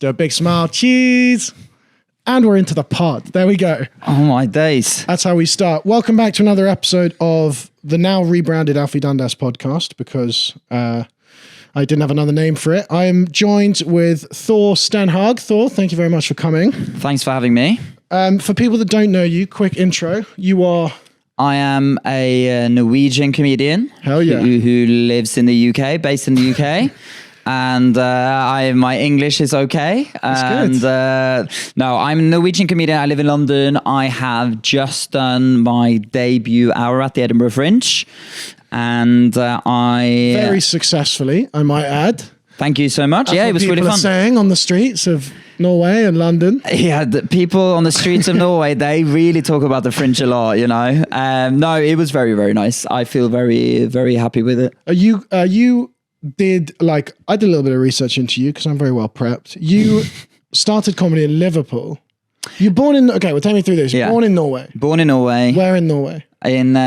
Do a big smile. Cheese. And we're into the pod. There we go. Oh my days. That's how we start. Welcome back to another episode of the now rebranded Alfie Dundas podcast because I didn't have another name for it. I am joined with Thor Stenhaug. Thor, thank you very much for coming. Thanks for having me. For people that don't know you, quick intro. You are... I am a Norwegian comedian. Hell yeah. Who lives in the UK, based in the UK. And my English is okay. And no, I'm a Norwegian comedian. I live in London. I have just done my debut hour at the Edinburgh Fringe. And I... Very successfully, I might add. Thank you so much. It was really fun. People are saying on the streets of Norway and London. Yeah, the people on the streets of Norway, they really talk about the Fringe a lot, you know. No, it was very, very nice. I feel very, very happy with it. You did, like, I did a little bit of research into you because I'm very well prepped. You started comedy in Liverpool. You're born in, okay, well, take me through this. You're born in Norway. Born in Norway. Where in Norway? In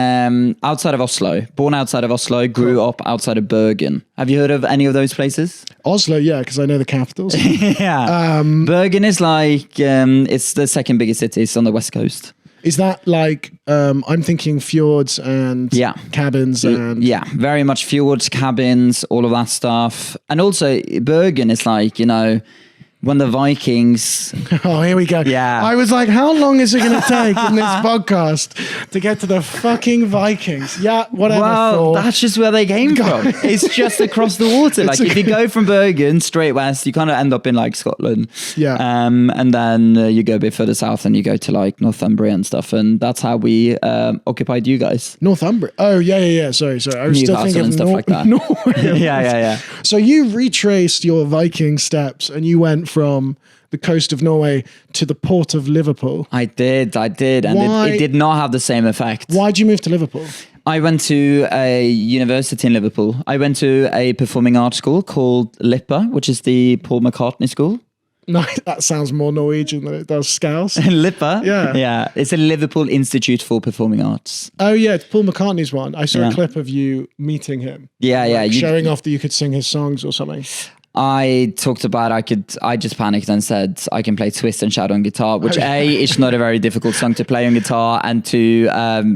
outside of Oslo. Born outside of Oslo, grew up outside of Bergen. Have you heard of any of those places? Oslo, yeah, because I know the capitals. Yeah. Bergen is like, it's the second biggest city. It's on the west coast. Is that like, I'm thinking fjords and cabins and... Yeah, very much fjords, cabins, all of that stuff. And also Bergen is like, you know, when the Vikings... Oh, here we go. Yeah. I was like, how long is it going to take in this podcast to get to the fucking Vikings? Yeah, whatever. Well, that's just where they came from. It's just across the water. Like if you go from Bergen straight west, you kind of end up in like Scotland. Yeah. And then you go a bit further south and you go to like Northumbria and stuff. And that's how we occupied you guys. Northumbria. Oh, yeah. Sorry. I was still thinking of stuff like that. Norway. Yeah. So you retraced your Viking steps and you went from the coast of Norway to the port of Liverpool. I did. And it did not have the same effect. Why did you move to Liverpool? I went to a university in Liverpool. I went to a performing arts school called LIPA, which is the Paul McCartney school. No, that sounds more Norwegian than it does Scouse. LIPA? Yeah. It's a Liverpool Institute for Performing Arts. Oh, yeah, it's Paul McCartney's one. I saw a clip of you meeting him. Yeah. Showing off that you could sing his songs or something. I talked about I just panicked and said I can play Twist and Shout on guitar, which A, it's not a very difficult song to play on guitar, and two,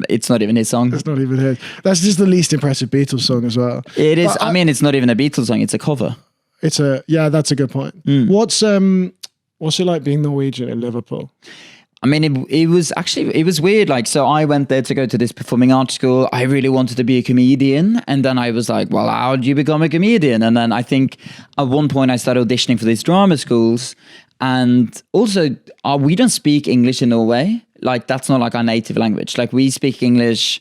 it's not even his song. It's not even his. That's just the least impressive Beatles song as well. It is. I mean, it's not even a Beatles song, it's a cover. That's a good point. What's it like being Norwegian in Liverpool? I mean, it was weird. Like, so I went there to go to this performing arts school. I really wanted to be a comedian. And then I was like, well, how do you become a comedian? And then I think at one point I started auditioning for these drama schools. And also, we don't speak English in Norway. Like, that's not like our native language. Like, we speak English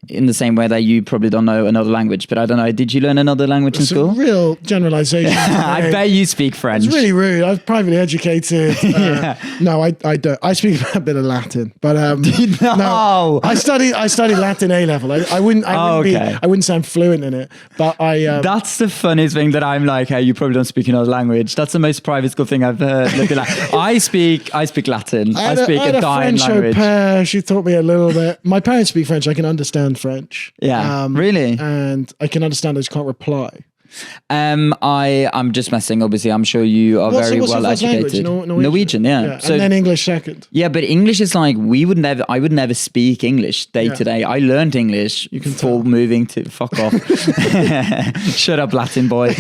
in the same way that you probably don't know another language, but I don't know. Did you learn another language in school? It's a real generalization. I bet you speak French. It's really rude. I was privately educated. No, I don't. I speak a bit of Latin, but no. I studied Latin A level. I wouldn't say I'm fluent in it, but That's the funniest thing that I'm like, hey, you probably don't speak another language. That's the most private school thing I've heard. I speak Latin. I speak a dying French language. Au pair. She taught me a little bit. My parents speak French. I can understand French. Yeah, really? And I can understand, I just can't reply. I'm just messing, obviously. I'm sure you are very well educated. Norwegian, yeah. So, and then English second. Yeah, but English is like, I would never speak English day to day. I learned English before moving to, fuck off. Shut up, Latin boy.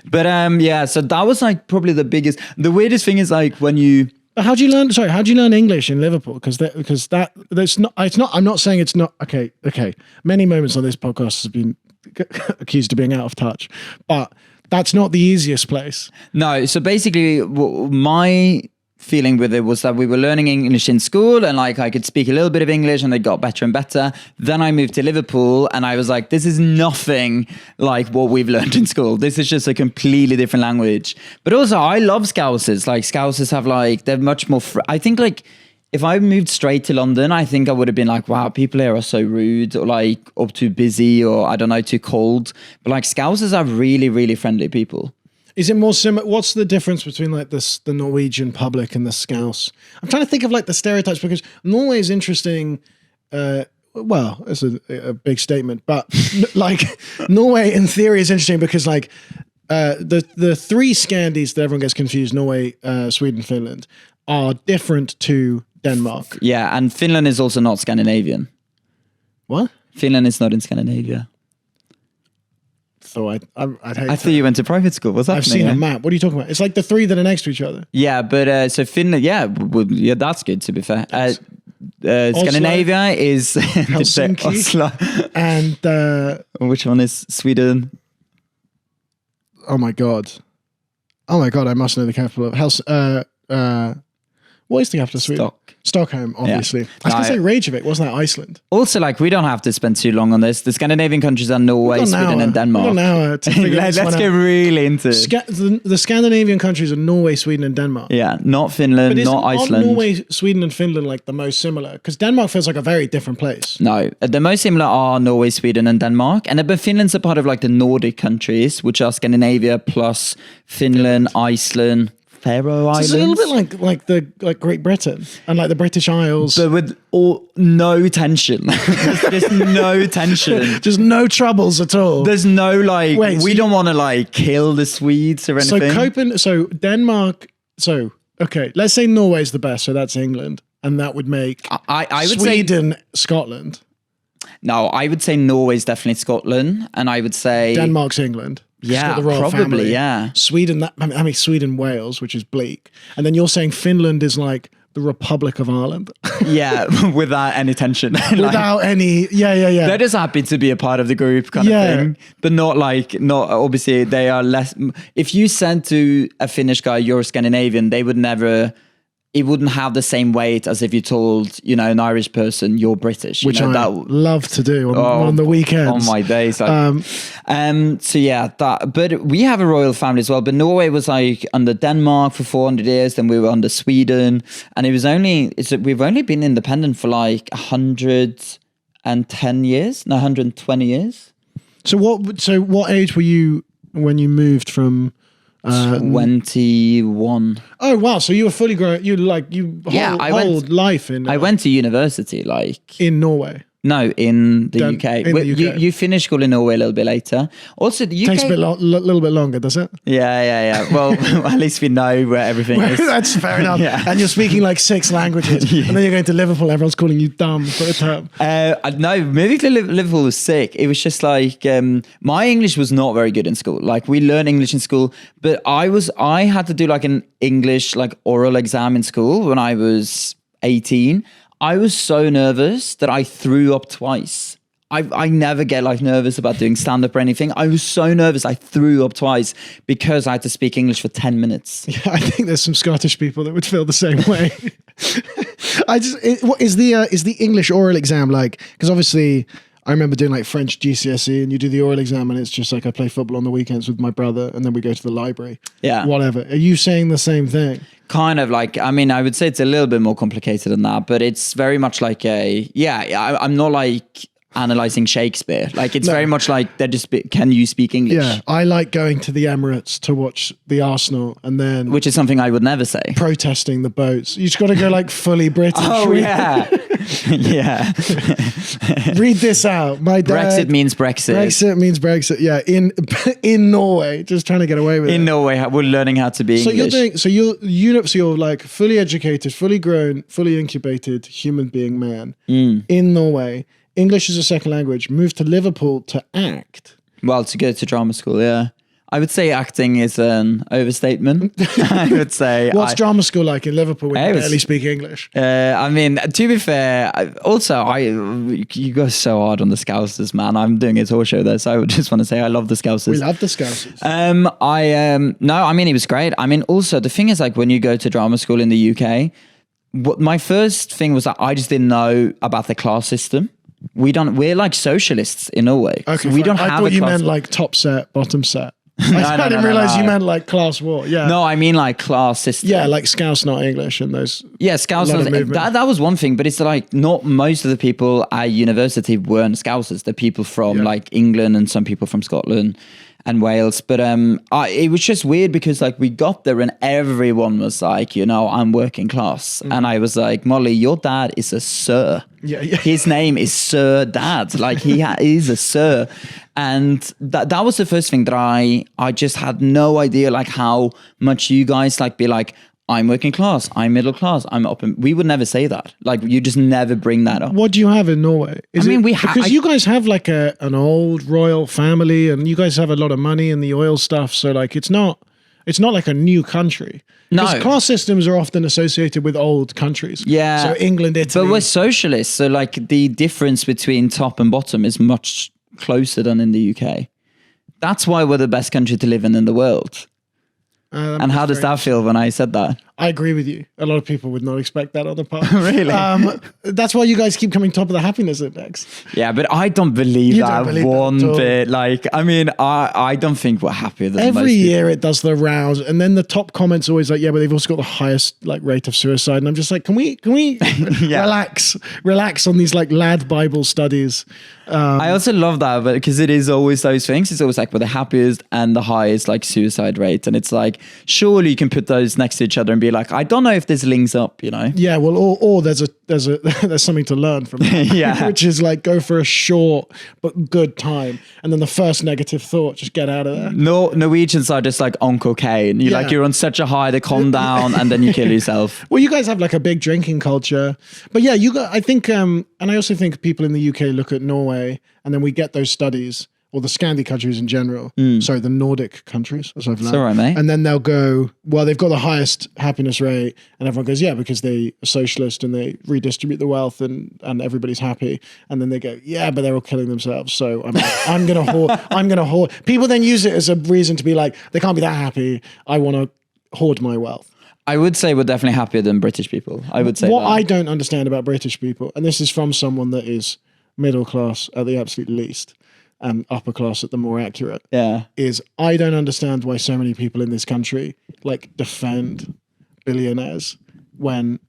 But so that was like probably the weirdest thing is like when you... How do you learn English in Liverpool? I'm not saying it's not, okay. Many moments on this podcast have been accused of being out of touch, but that's not the easiest place. No, so basically my feeling with it was that we were learning English in school and like I could speak a little bit of English and it got better and better. Then I moved to Liverpool and I was like, this is nothing like what we've learned in school. This is just a completely different language. But also I love Scousers. Like Scousers have like, they're much more, I think like if I moved straight to London, I think I would have been like, wow, people here are so rude or like or too busy or I don't know, too cold. But like Scousers are really, really friendly people. Is it more similar? What's the difference between like the Norwegian public and the Scouse? I'm trying to think of like the stereotypes because Norway is interesting. Well, it's a big statement, but like Norway in theory is interesting because like the three Scandies that everyone gets confused, Norway, Sweden, Finland, are different to Denmark. Yeah, and Finland is also not Scandinavian. What? Finland is not in Scandinavia. So I'd hate I thought you went to private school. What's happening? I've seen a map. What are you talking about? It's like the three that are next to each other. Yeah, but so Finland, yeah, that's good to be fair. Scandinavia is Helsinki. Oslo. And which one is Sweden? oh my god, I must know the capital of what is the capital of Sweden? Stockholm, obviously. Yeah. I was going to say Reykjavik, wasn't that Iceland? Also, like, we don't have to spend too long on this. The Scandinavian countries are Norway, Sweden, and Denmark. We've got an hour to figure Let's this one get out. really into the Scandinavian countries are Norway, Sweden, and Denmark. Yeah, not Finland, not Iceland. Aren't Norway, Sweden, and Finland like the most similar? Because Denmark feels like a very different place. No, the most similar are Norway, Sweden, and Denmark. And but Finland's a part of like the Nordic countries, which are Scandinavia plus Finland, Iceland, Faroe Islands. It's a little bit like Great Britain and like the British Isles. But with no tension. There's no tension. Just no troubles at all. There's no like, Wait, we don't want to like kill the Swedes or anything. So Denmark, okay, let's say Norway's the best, so that's England. And that would make I would Sweden, Scotland. No, I would say Norway's definitely Scotland. And I would say Denmark's England. Yeah, got the royal probably, family. yeah. Sweden, Sweden, Wales, which is bleak. And then you're saying Finland is like the Republic of Ireland. Yeah, without any tension. Without any, yeah. They're just happy to be a part of the group kind of thing. But not obviously they are less, if you said to a Finnish guy, you're Scandinavian, they would never, it wouldn't have the same weight as if you told, an Irish person you're British. Which I love to do on the weekends. On my days. So yeah, but we have a royal family as well. But Norway was like under Denmark for 400 years. Then we were under Sweden. And we've only been independent for like 110 years, no, 120 years. So what age were you when you moved from... 21. Oh wow! So you were fully grown. Whole life in. I went to university in Norway. No, in the UK. In the UK. You finished school in Norway a little bit later. Also, the UK takes a little bit longer, does it? Yeah. Well, at least we know where everything is. That's fair enough. Yeah. And you're speaking like 6 languages, and then you're going to Liverpool. Everyone's calling you dumb for a term. No, moving to Liverpool was sick. It was just like my English was not very good in school. Like we learned English in school, but I had to do like an English like oral exam in school when I was 18. I was so nervous that I threw up twice. I never get like nervous about doing stand-up or anything. I was so nervous I threw up twice because I had to speak English for 10 minutes. Yeah, I think there's some Scottish people that would feel the same way. What is the English oral exam like? Because obviously I remember doing like French GCSE and you do the oral exam and it's just like I play football on the weekends with my brother and then we go to the library. Yeah. Whatever. Are you saying the same thing? Kind of like, I mean, I would say it's a little bit more complicated than that, but it's very much like I'm not like analyzing Shakespeare. Like it's very much like can you speak English? Yeah. I like going to the Emirates to watch the Arsenal and then... Which is something I would never say. Protesting the boats. You just got to go like fully British. Oh yeah. Yeah. Read this out. My dad... Brexit means Brexit. Brexit means Brexit. Yeah. In Norway, just trying to get away with it. In Norway, we're learning how to be English. So you're like fully educated, fully grown, fully incubated human being man in Norway. English is a second language. Moved to Liverpool to act. Well, to go to drama school, yeah. I would say acting is an overstatement. I would say. What's drama school like in Liverpool when you barely speak English? I mean, to be fair, you go so hard on the Scousers, man. I'm doing a tour show there, so I would just want to say I love the Scousers. We love the Scousers. No, I mean, it was great. I mean, also, the thing is, like, when you go to drama school in the UK, my first thing was that I just didn't know about the class system. We're like socialists in Norway. Okay, so we don't have I thought you meant like top set, bottom set. I didn't realize you meant like class war. Yeah. No, I mean like class system. Yeah, like Scouse, not English, and those. Yeah, Scouse. That was one thing, but it's like not most of the people at university weren't Scousers. The people from like England and some people from Scotland. and Wales. But it was just weird because like we got there and everyone was like, you know, I'm working class. And I was like, Molly, your dad is a sir. Yeah. His name is Sir Dad. Like he is a sir. And that was the first thing that I just had no idea like how much you guys like be like, I'm working class, I'm middle class, I'm up. We would never say that. Like you just never bring that up. What do you have in Norway? Because you guys have like an old royal family, and you guys have a lot of money in the oil stuff. So like it's not like a new country. No. Because class systems are often associated with old countries. Yeah. So England, Italy. But we're socialists, so like the difference between top and bottom is much closer than in the UK. That's why we're the best country to live in the world. And how does that feel when I said that? I agree with you. A lot of people would not expect that on the part. Really? That's why you guys keep coming top of the happiness index. Yeah, but I don't believe You that don't believe one that at all. bit. Like, I mean, I don't think we're happier than most Every people. year it does the rounds, and then the top comments always like, yeah, but they've also got the highest like rate of suicide. And I'm just like, can we relax on these like lad Bible studies? I also love that, but because it is always those things. It's always like with the happiest and the highest like suicide rate, and it's like surely you can put those next to each other and be like, I don't know if this links up, you know? Yeah, well, or there's there's something to learn from that. Yeah. Which is like go for a short but good time, and then the first negative thought, just get out of there. No, Norwegians are just like on cocaine. Yeah. You're on such a high, they calm down, and then you kill yourself. Well, you guys have like a big drinking culture, but yeah, I think, and I also think people in the UK look at Norway, and then we get those studies, or the Scandi countries in general. Sorry, the Nordic countries, as I've learned. It's all right, mate. And then they'll go, well, they've got the highest happiness rate, and everyone goes, yeah, because they are socialist and they redistribute the wealth, and everybody's happy. And then they go, yeah, but they're all killing themselves, so I'm gonna hoard. I'm gonna hoard. People then use it as a reason to be like, they can't be that happy. I want to hoard my wealth. I would say we're definitely happier than British people. I would say What that. I don't understand about British people, and this is from someone that is middle class at the absolute least, and upper class at the more accurate, is I don't understand why so many people in this country like defend billionaires when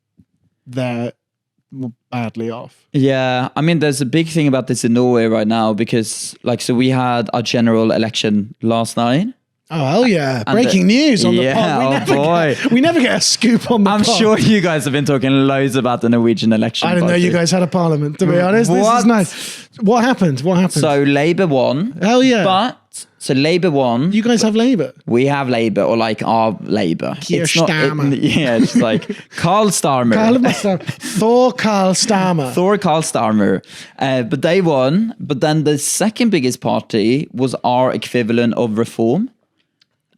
they're badly off. Yeah, I mean, there's a big thing about this in Norway right now because, like, so we had our general election last night. Oh, hell yeah. Breaking news on the pod. We never get a scoop on the pod. I'm sure you guys have been talking loads about the Norwegian election. I didn't know you guys had a parliament, to be honest. This is nice. What happened? So Labour won. Hell yeah. So Labour won. You guys have Labour? We have Labour, or like our Labour. It's like Carl Starmer. Thor Carl Starmer. Thor Carl Starmer. But they won. But then the second biggest party was our equivalent of Reform.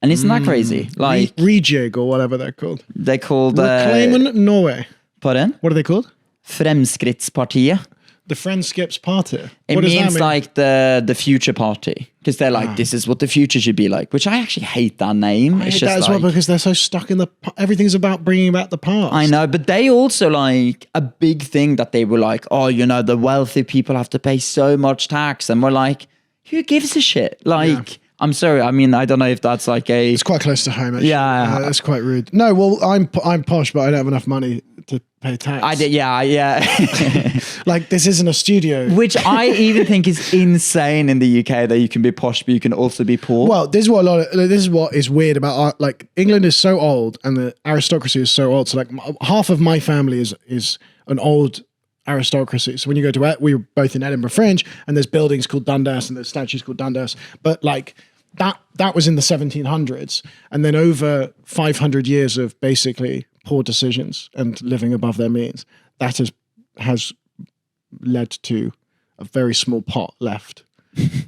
And isn't that crazy? Like Rejig or whatever they're called. They're called Reclaiming Norway. Pardon? What are they called? Fremskrittspartiet. The Friendskips Party. It means like the future party, because they're like, this is what the future should be like, which I actually hate that name. I hate that as well because they're so stuck in everything's about bringing back the past. I know, but they also like a big thing that they were like, oh, you know, the wealthy people have to pay so much tax, and we're like, who gives a shit? Like. Yeah. I'm sorry. I mean, I don't know if that's like It's quite close to home, actually. Yeah. That's quite rude. No, well, I'm posh, but I don't have enough money to pay tax. I did, yeah. Like, this isn't a studio. Which I even think is insane in the UK, that you can be posh, but you can also be poor. Well, this is what is weird about like England is so old, and the aristocracy is so old. So like half of my family is an old aristocracy. So when you go to we were both in Edinburgh Fringe, and there's buildings called Dundas and there's statues called Dundas, but like that was in the 1700s, and then over 500 years of basically poor decisions and living above their means, that has led to a very small pot left.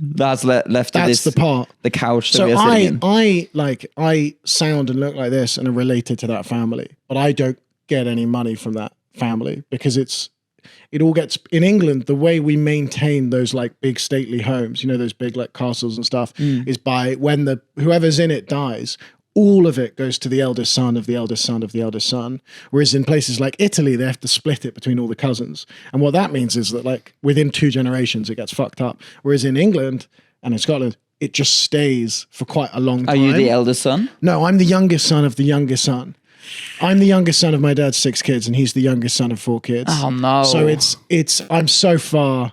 That's left. That's the part. The couch. That so we're sitting in. I sound and look like this and are related to that family, but I don't get any money from that family because it all gets in England. The way we maintain those like big stately homes, you know, those big like castles and stuff, is by when whoever's in it dies, all of it goes to the eldest son of the eldest son of the eldest son. Whereas in places like Italy, they have to split it between all the cousins. And what that means is that like within 2 generations, it gets fucked up. Whereas in England and in Scotland, it just stays for quite a long time. Are you the eldest son? No, I'm the youngest son of the youngest son. I'm the youngest son of my dad's 6 kids, and he's the youngest son of 4 kids. Oh no! So I'm so far.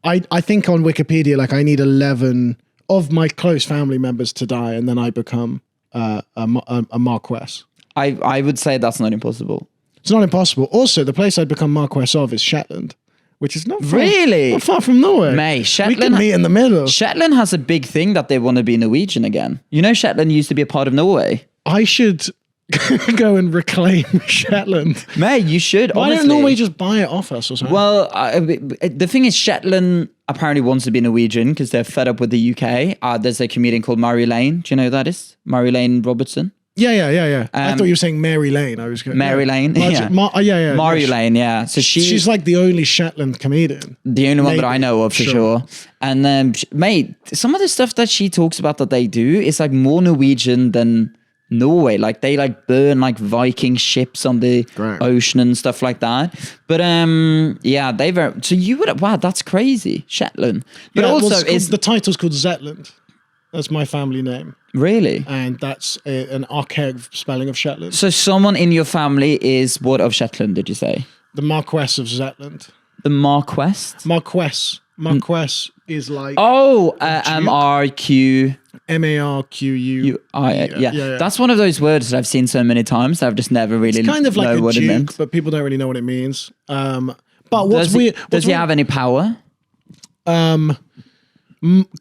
I think on Wikipedia, like I need 11 of my close family members to die, and then I become a Marquess. I would say that's not impossible. It's not impossible. Also, the place I'd become Marquess of is Shetland, which is not far, Really? not far from Norway. Mate, we can meet in the middle. Shetland has a big thing that they want to be Norwegian again. You know, Shetland used to be a part of Norway. I should go and reclaim Shetland. Mate, you should. Why honestly. don't Norway just buy it off us or something? Well, the thing is, Shetland apparently wants to be Norwegian because they're fed up with the UK. There's a comedian called Mary Lane. Do you know who that is? Mary Lane Robertson. Yeah. I thought you were saying Mary Lane. I was going Mary Lane. Yeah. Mary Lane. Yeah. So she's like the only Shetland comedian. The only one that I know of for sure. And mate, some of the stuff that she talks about that they do is like more Norwegian than Norway. Like they like burn like Viking ships on the ocean and stuff like that. But yeah, so you would, wow, that's crazy. Shetland. But also the title's called Zetland. That's my family name. Really? And that's an archaic spelling of Shetland. So someone in your family is what of Shetland, did you say? The Marquess of Zetland. The Marquess? Marquess is like... Oh, M-R-Q... M-A-R-Q-U. Yeah. That's one of those words that I've seen so many times that I've just never really it's kind of like know what duke, it meant. but people don't really know what it means. But what's weird... Does he have any power?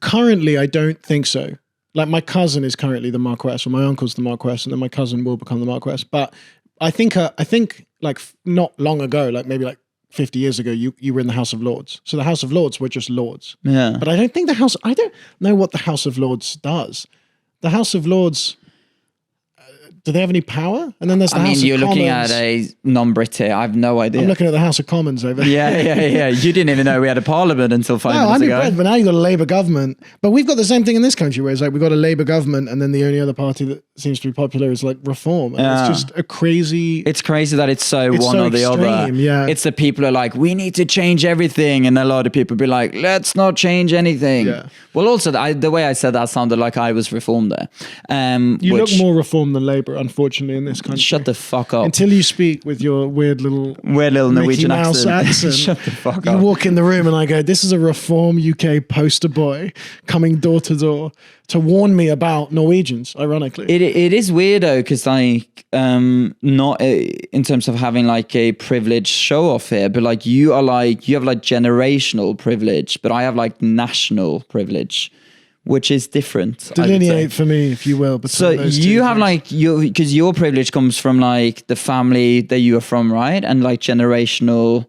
Currently, I don't think so. Like my cousin is currently the Marquess, or my uncle's the Marquess, and then my cousin will become the Marquess. But I think like not long ago, like maybe like 50 years ago, you were in the House of Lords. So the House of Lords were just lords. Yeah. But I don't know what the House of Lords does. The House of Lords, do they have any power? And then there's the House of Commons. You're looking at a non-Brit here. I have no idea. I'm looking at the House of Commons over there. Yeah. You didn't even know we had a parliament until 5 minutes ago. But now you've got a Labour government. But we've got the same thing in this country where it's like we've got a Labour government and then the only other party that seems to be popular is like Reform. And it's just a crazy... It's crazy that it's one so or the extreme, other. yeah. It's the people are like, we need to change everything. And a lot of people be like, let's not change anything. Yeah. Well, also, the way I said that sounded like I was Reform there. You look more Reform than Labour, unfortunately, in this country. Shut the fuck up. Until you speak with your weird little Norwegian Mouse accent. Shut the fuck up. You walk in the room and I go, this is a Reform UK poster boy coming door to door to warn me about Norwegians, ironically. It is weird though, because like not in terms of having like a privileged show off here, but like you have like generational privilege, but I have like national privilege, which is different. Delineate for me, if you will. So you have like because your privilege comes from like the family that you are from, right? And like generational.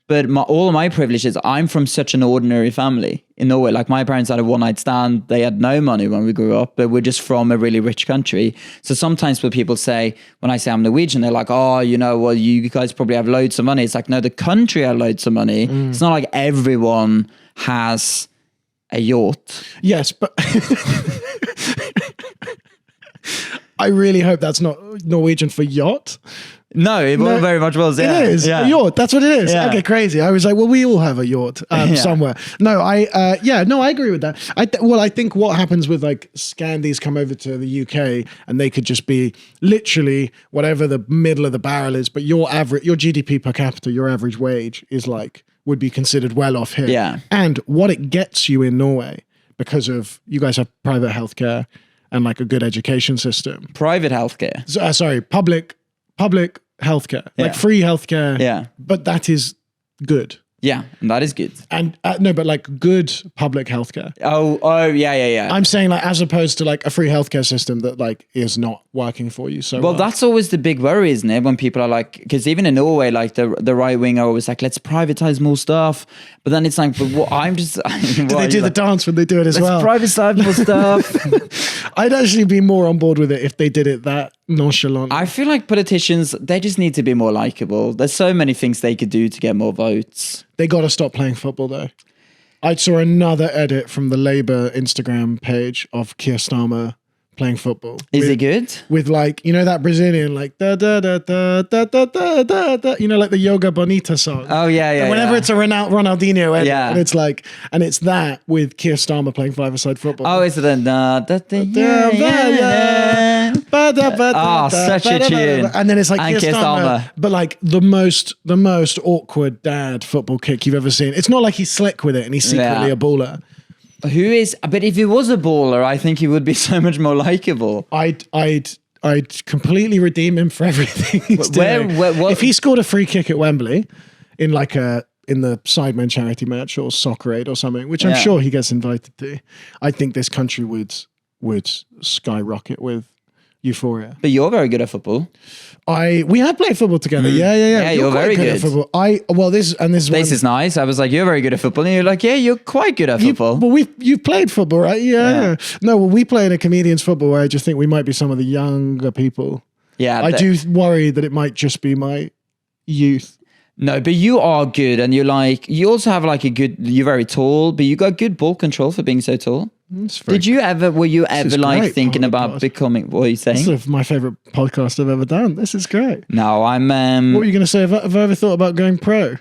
But all of my privileges, I'm from such an ordinary family in Norway. Like my parents had a one-night stand. They had no money when we grew up, but we're just from a really rich country. So sometimes when people say, when I say I'm Norwegian, they're like, oh, well, you guys probably have loads of money. It's like, no, the country has loads of money. It's not like everyone has a yacht. Yes, but I really hope that's not Norwegian for yacht. No, it very much was. Yeah. It is a yacht. That's what it is. Yeah. Okay, crazy. I was like, well, we all have a yacht somewhere. No, I agree with that. I think what happens with like Scandies come over to the UK and they could just be literally whatever the middle of the barrel is, but your GDP per capita, your average wage is like would be considered well off here. Yeah. And what it gets you in Norway because of you guys have private healthcare and like a good education system. Private healthcare. Public healthcare, like free healthcare. Yeah. But that is good. Yeah, and that is good. And no, but like good public healthcare. Oh, yeah. I'm saying like as opposed to like a free healthcare system that like is not working for you. So well, that's always the big worry, isn't it? When people are like, because even in Norway, like the right wing are always like, let's privatize more stuff. But then it's like, but what, I'm just. Do they do the dance when they do it as well? Let's privatize more stuff. I'd actually be more on board with it if they did it that nonchalant. I feel like politicians, they just need to be more likable. There's so many things they could do to get more votes. They got to stop playing football though. I saw another edit from the Labour Instagram page of Keir Starmer playing football. Is it good? With like, you know that Brazilian like da da da da da da da da da, you know, like the Yoga Bonita song. Oh yeah. And whenever it's a Ronaldinho edit, yeah. and it's like, and it's that with Keir Starmer playing five-a-side football. Oh, is it a such a tune. And then it's like Keir Starmer, but like the most awkward dad football kick you've ever seen. It's not like he's slick with it and he's secretly a baller. Who is? But if he was a baller, I think he would be so much more likable. I'd completely redeem him for everything he's doing. What? If he scored a free kick at Wembley in in the Sidemen charity match or Soccer Aid or something, which I'm sure he gets invited to, I think this country would skyrocket with euphoria. But you're very good at football. We have played football together. Yeah. Yeah, you're quite very good at football. This is nice. I was like, you're very good at football, and you're like, yeah, you're quite good at football. Well, you've played football, right? Yeah. No, well, we play in a comedians football where I just think we might be some of the younger people. Yeah, I do worry that it might just be my youth. No, but you are good, and you also have like you're very tall, but you got good ball control for being so tall. Were you ever like thinking about becoming, what are you saying? This is my favorite podcast I've ever done. This is great. No, I'm... What were you going to say? Have I ever thought about going pro?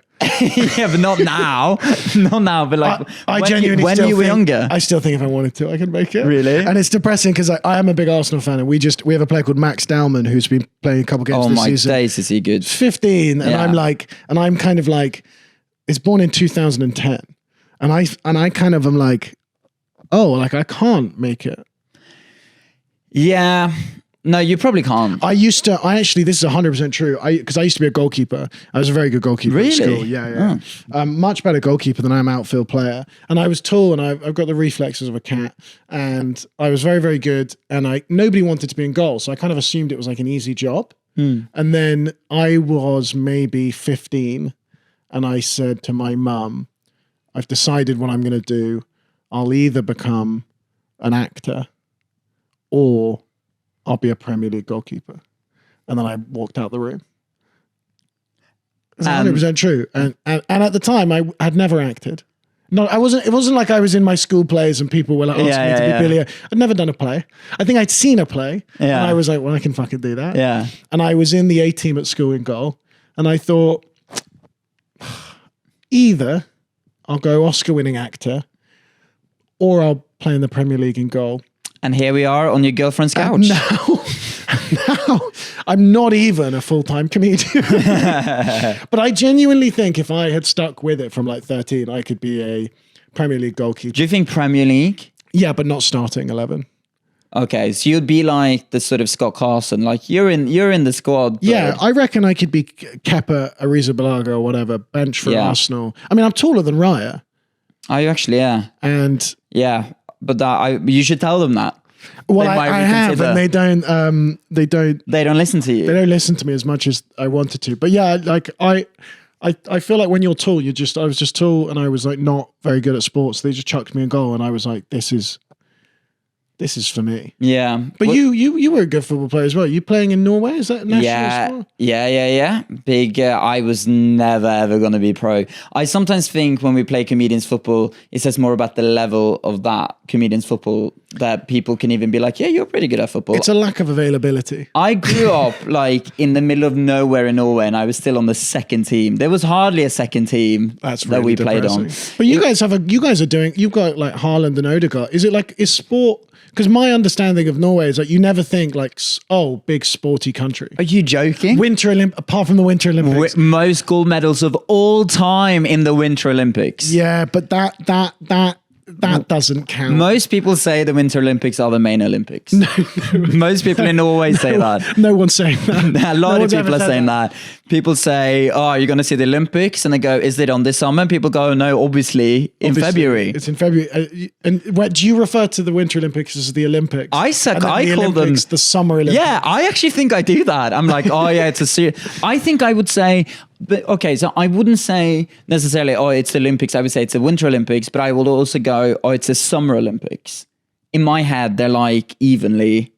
Yeah, but not now. Not now, but like I genuinely when you were younger. I still think if I wanted to, I could make it. Really? And it's depressing because I am a big Arsenal fan, and we have a player called Max Dowman who's been playing a couple games this season. Oh my days, is he good? 15, and I'm kind of like, it's born in 2010, and I kind of am like, oh, like I can't make it. Yeah. No, you probably can't. This is 100% true. Because I used to be a goalkeeper. I was a very good goalkeeper at school. Yeah. Much better goalkeeper than I am outfield player. And I was tall, and I've got the reflexes of a cat. And I was very, very good. And nobody wanted to be in goal. So I kind of assumed it was like an easy job. And then I was maybe 15. And I said to my mum, I've decided what I'm going to do. I'll either become an actor or I'll be a Premier League goalkeeper. And then I walked out the room. It's 100% true. And at the time, I had never acted. No, I wasn't. It wasn't like I was in my school plays and people were like asking me to be Billy. I'd never done a play. I think I'd seen a play. Yeah. And I was like, well, I can fucking do that. Yeah. And I was in the A team at school in goal. And I thought, either I'll go Oscar-winning actor or I'll play in the Premier League in goal. And here we are on your girlfriend's couch. Now, I'm not even a full-time comedian. But I genuinely think if I had stuck with it from like 13, I could be a Premier League goalkeeper. Do you think Premier League? Yeah, but not starting 11. Okay, so you'd be like the sort of Scott Carson, like you're in the squad. Yeah, I reckon I could be Kepa, Arrizabalaga or whatever, bench for Arsenal. I mean, I'm taller than Raya. Are you actually? Yeah. And yeah. But you should tell them that. Well, I have, and they don't. They don't listen to you. They don't listen to me as much as I wanted to. But yeah, like I feel like when you're tall, I was just tall, and I was like not very good at sports. They just chucked me a goal, and I was like, this is for me. Yeah. But you were a good football player as well. You playing in Norway? Is that national sport? Yeah. Big. I was never ever going to be pro. I sometimes think when we play comedians football, it says more about the level of that comedians football that people can even be like, yeah, you're pretty good at football. It's a lack of availability. I grew up like in the middle of nowhere in Norway, and I was still on the second team. There was hardly a second team that we played on. But you guys are doing. You've got like Haaland and Odegaard. Is sport? Because my understanding of Norway is that you never think like, oh, big sporty country. Are you joking? Apart from the Winter Olympics. Most gold medals of all time in the Winter Olympics. Yeah, but that doesn't count. Most people say the Winter Olympics are the main Olympics. No. Most people in Norway say that. No one's saying that. A lot of people are saying that. People say, oh, you're going to see the Olympics? And they go, is it on this summer? And people go, no, obviously in February. It's in February. And do you refer to the Winter Olympics as the Olympics? I call them the Summer Olympics. Yeah, I actually think I do that. I'm like, oh yeah, I think I would say, but okay, so I wouldn't say necessarily, oh, it's the Olympics. I would say it's the Winter Olympics, but I will also go, oh, it's the Summer Olympics. In my head, they're like evenly.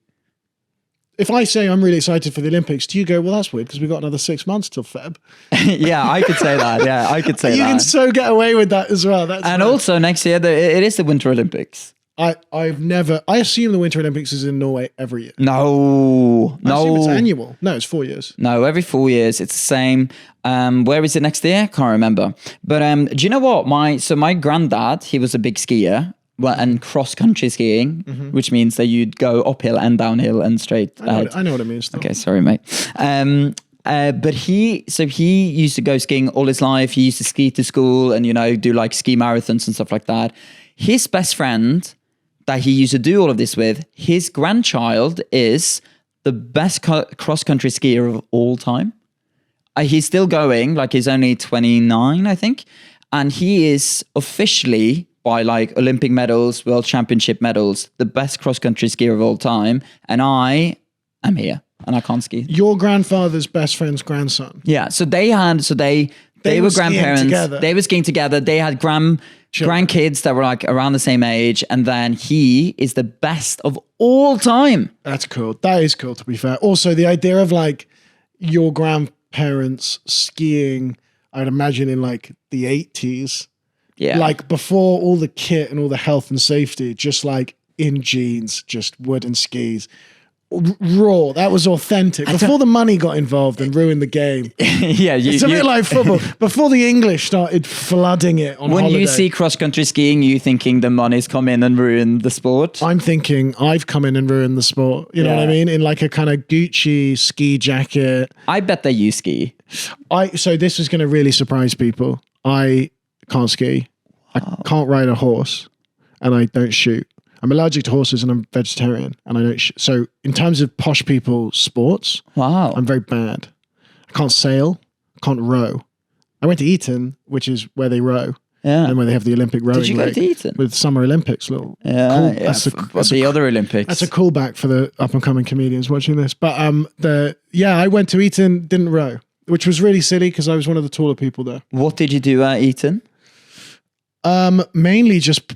If I say I'm really excited for the Olympics, do you go, well, that's weird because we've got another 6 months till Feb? Yeah, I could say that. Yeah, I could say that. You can so get away with that as well. Also next year, it is the Winter Olympics. I assume the Winter Olympics is in Norway every year. No. I assume it's annual. No, it's 4 years. No, every 4 years. It's the same. Where is it next year? Can't remember. But do you know what? My granddad, he was a big skier. Well, and cross-country skiing, which means that you'd go uphill and downhill and straight. I know what it means. Though. Okay, sorry, mate. But he used to go skiing all his life. He used to ski to school and, do like ski marathons and stuff like that. his best friend that he used to do all of this with, his grandchild is the best cross-country skier of all time. He's still going, like he's only 29, I think. And he is officially, by like Olympic medals, World Championship medals, the best cross-country skier of all time. And I am here, and I can't ski. Your grandfather's best friend's grandson. Yeah, so they were grandparents. Together. They were skiing together. They had grandkids that were like around the same age. And then he is the best of all time. That's cool. That is cool, to be fair. Also, the idea of like your grandparents skiing, I'd imagine in like the 80s. Yeah. Like before all the kit and all the health and safety, just like in jeans, just wooden skis. Raw, that was authentic. Before the money got involved and ruined the game. Yeah, it's a bit like football. Before the English started flooding it on holiday. When you see cross-country skiing, you thinking the money's come in and ruined the sport? I'm thinking I've come in and ruined the sport. You know what I mean? In like a kind of Gucci ski jacket. I bet that you ski. So this is going to really surprise people. I can't ski. I can't ride a horse, and I don't shoot. I'm allergic to horses and I'm vegetarian and I don't. So in terms of posh people sports, wow, I'm very bad. I can't sail, can't row. I went to Eton, which is where they row. Yeah. And where they have the Olympic rowing. Did you go to Eton? With Summer Olympics. Little cool, that's the other Olympics. That's a callback for the up and coming comedians watching this. But I went to Eton, didn't row, which was really silly because I was one of the taller people there. What did you do at Eton? Mainly just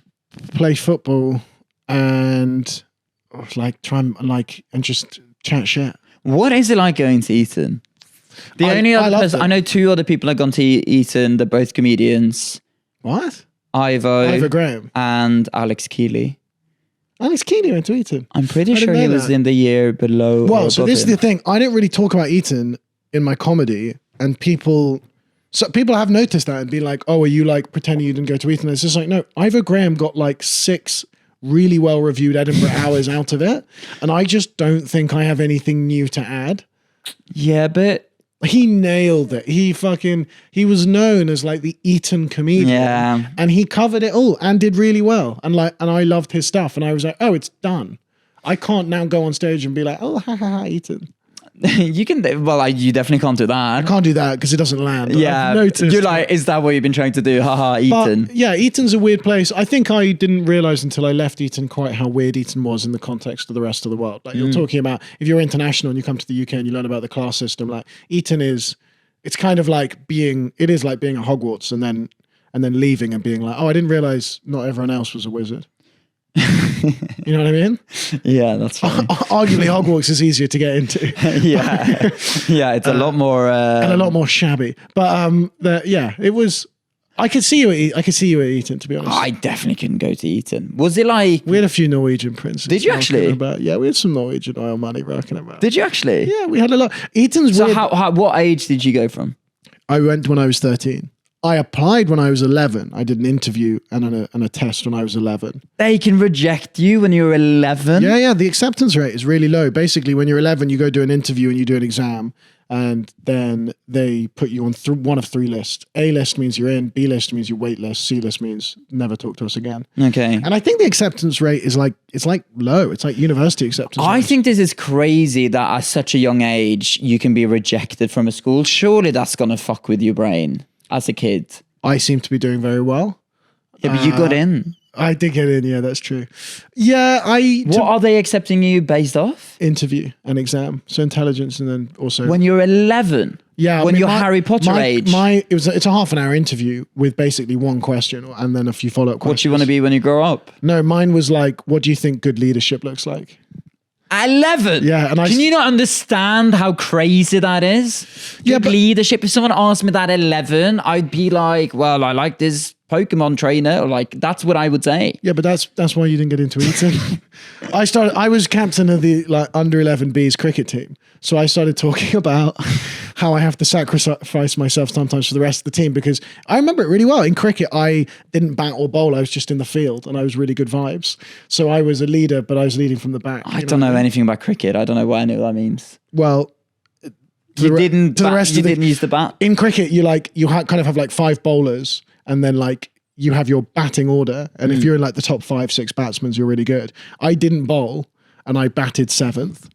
play football. And like and just chat shit. What is it like going to Eton? I know two other people have gone to Eton. They're both comedians. What? Ivor Graham and Alex Keeley. Alex Keeley went to Eton. I'm pretty sure he was in the year below. Well, so this is the thing. I didn't really talk about Eton in my comedy, and people have noticed that and be like, "Oh, are you like pretending you didn't go to Eton?" It's just like, no. Ivor Graham got like 6 really well-reviewed Edinburgh hours out of it. And I just don't think I have anything new to add. Yeah, but he nailed it. He was known as like the Eton comedian. Yeah. And he covered it all and did really well. And I loved his stuff. And I was like, oh, it's done. I can't now go on stage and be like, oh, ha, ha, ha, Eton. You can, you definitely can't do that. I can't do that because it doesn't land. Yeah. I've noticed. You're like, is that what you've been trying to do? Haha, Eton. But, yeah, Eton's a weird place. I think I didn't realize until I left Eton quite how weird Eton was in the context of the rest of the world. Like you're talking about, if you're international and you come to the UK and you learn about the class system, like Eton it's kind of like it is like being at Hogwarts and then leaving and being like, oh, I didn't realize not everyone else was a wizard. You know what I mean? Yeah, that's fine. Arguably, Hogwarts is easier to get into. yeah, it's a lot more and a lot more shabby. But it was. I could see you at Eton, to be honest. I definitely couldn't go to Eton. Was it like we had a few Norwegian princes? Did you actually? Yeah, we had some Norwegian oil money rocking about. Did you actually? Yeah, we had a lot. Eton's so weird. what age did you go from? I went when I was 13. I applied when I was 11. I did an interview and a test when I was 11. They can reject you when you're 11? Yeah. The acceptance rate is really low. Basically, when you're 11, you go do an interview and you do an exam. And then they put you on one of 3 lists. A list means you're in. B list means you wait list. C list means never talk to us again. Okay. And I think the acceptance rate is like low. It's like university acceptance I rate. think this is crazy that at such a young age, you can be rejected from a school. Surely that's going to fuck with your brain. As a kid, I seem to be doing very well. Yeah, but you got in. I did get in. Yeah, that's true. Yeah, What are they accepting you based off? Interview and exam, so intelligence, and then also when you're 11. Yeah, when you're Harry Potter age. It's a half an hour interview with basically one question and then a few follow-up questions. What do you want to be when you grow up? No, mine was like, what do you think good leadership looks like? 11. Yeah, and can you not understand how crazy that is? Good leadership. If someone asked me that at 11, I'd be like, well, I like this Pokemon trainer, or like that's what I would say. Yeah, but that's why you didn't get into Eton. I was captain of the under 11B's cricket team, so I started talking about how I have to sacrifice myself sometimes for the rest of the team, because I remember it really well. In cricket, I didn't bat or bowl; I was just in the field, and I was really good vibes. So I was a leader, but I was leading from the back. I don't know anything about cricket. I don't know what any of that means. Well. You didn't use the bat? In cricket, you kind of have like 5 bowlers, and then like you have your batting order, and if you're in like the top 5-6 batsmen, you're really good. I didn't bowl, and I batted 7th.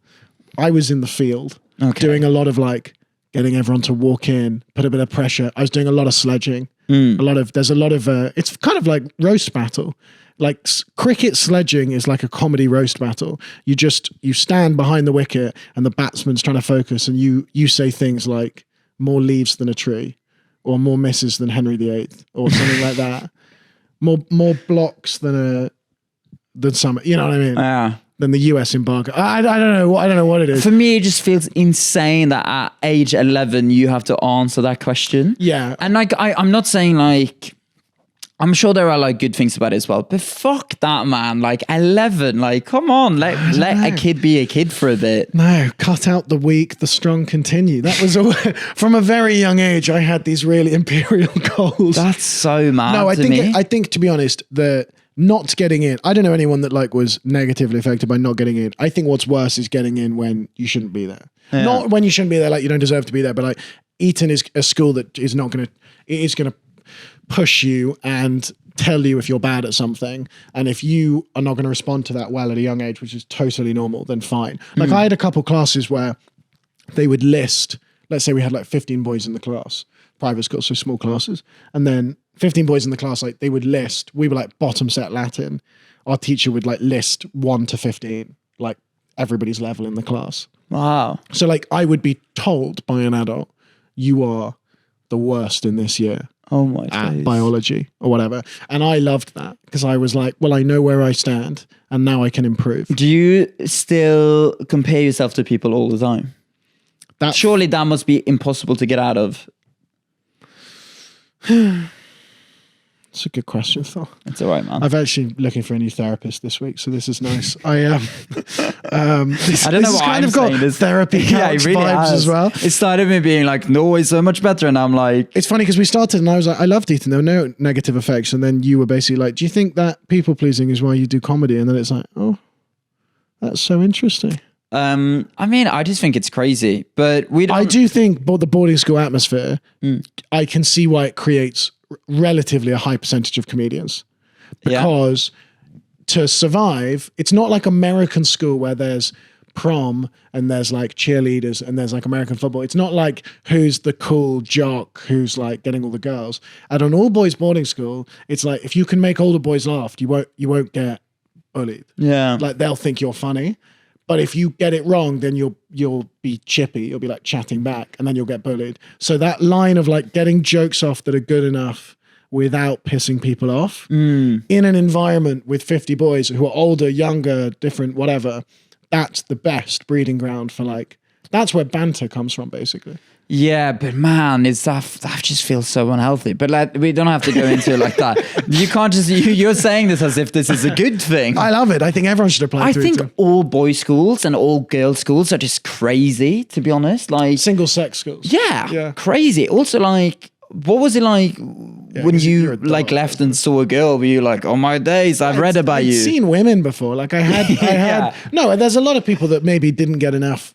I was in the field doing a lot of like getting everyone to walk in, put a bit of pressure. I was doing a lot of sledging. There's a lot of it's kind of like roast battle. Like cricket sledging is like a comedy roast battle. You stand behind the wicket and the batsman's trying to focus, and you say things like more leaves than a tree, or more misses than Henry VIII, or something like that. More blocks than some, you know what I mean? Yeah. Than the US embargo. I don't know what it is. For me, it just feels insane that at age 11 you have to answer that question. Yeah. And like I'm not saying like, I'm sure there are like good things about it as well, but fuck that, man. Like 11, like come on, let a kid be a kid for a bit. No, cut out the weak, the strong continue. That was from a very young age. I had these really imperial goals. That's so mad. No, me. I think to be honest, the not getting in. I don't know anyone that like was negatively affected by not getting in. I think what's worse is getting in when you shouldn't be there. Yeah. Not when you shouldn't be there, like you don't deserve to be there, but like Eton is a school that is not going to. It is going to push you and tell you if you're bad at something, and if you are not going to respond to that well at a young age, which is totally normal, then fine. Like I had a couple classes where they would list, let's say we had like 15 boys in the class, private school, so small classes, and then 15 boys in the class, like they would list, we were like bottom set Latin, our teacher would like list 1 to 15, like everybody's level in the class. Wow. So like I would be told by an adult, you are the worst in this year. Oh my days. Biology or whatever. And I loved that because I was like, well, I know where I stand and now I can improve. Do you still compare yourself to people all the time? Surely that must be impossible to get out of. It's a good question, Thor. It's all right, man. I'm actually looking for a new therapist this week, so this is nice. I don't know what kind I'm of got saying. therapy couch really vibes as well. It started me being like, Norway's so much better, and I'm like... It's funny because we started and I was like, I loved Eton. There were no negative effects. And then you were basically like, do you think that people-pleasing is why you do comedy? And then it's like, oh, that's so interesting. I mean, I just think it's crazy, but I do think the boarding school atmosphere, I can see why it creates relatively a high percentage of comedians, because to survive, it's not like American school where there's prom and there's like cheerleaders and there's like American football. It's not like who's the cool jock who's like getting all the girls. At an all boys boarding school, it's like if you can make older boys laugh, you won't get bullied. Yeah, like they'll think you're funny. But if you get it wrong, then you'll be chippy. You'll be like chatting back, and then you'll get bullied. So that line of like getting jokes off that are good enough without pissing people off in an environment with 50 boys who are older, younger, different, whatever, that's the best breeding ground for like, that's where banter comes from, basically. Yeah, but man, that just feels so unhealthy. But like, we don't have to go into it like that. You can't just, you're saying this as if this is a good thing. I love it. I think everyone should apply to it. I think all boys schools and all girls schools are just crazy, to be honest. Like single sex schools. Yeah, crazy. Also, like, what was it like when you like left and saw a girl? Were you like, oh my days, I've read about you? I've seen women before. Like I had, no, there's a lot of people that maybe didn't get enough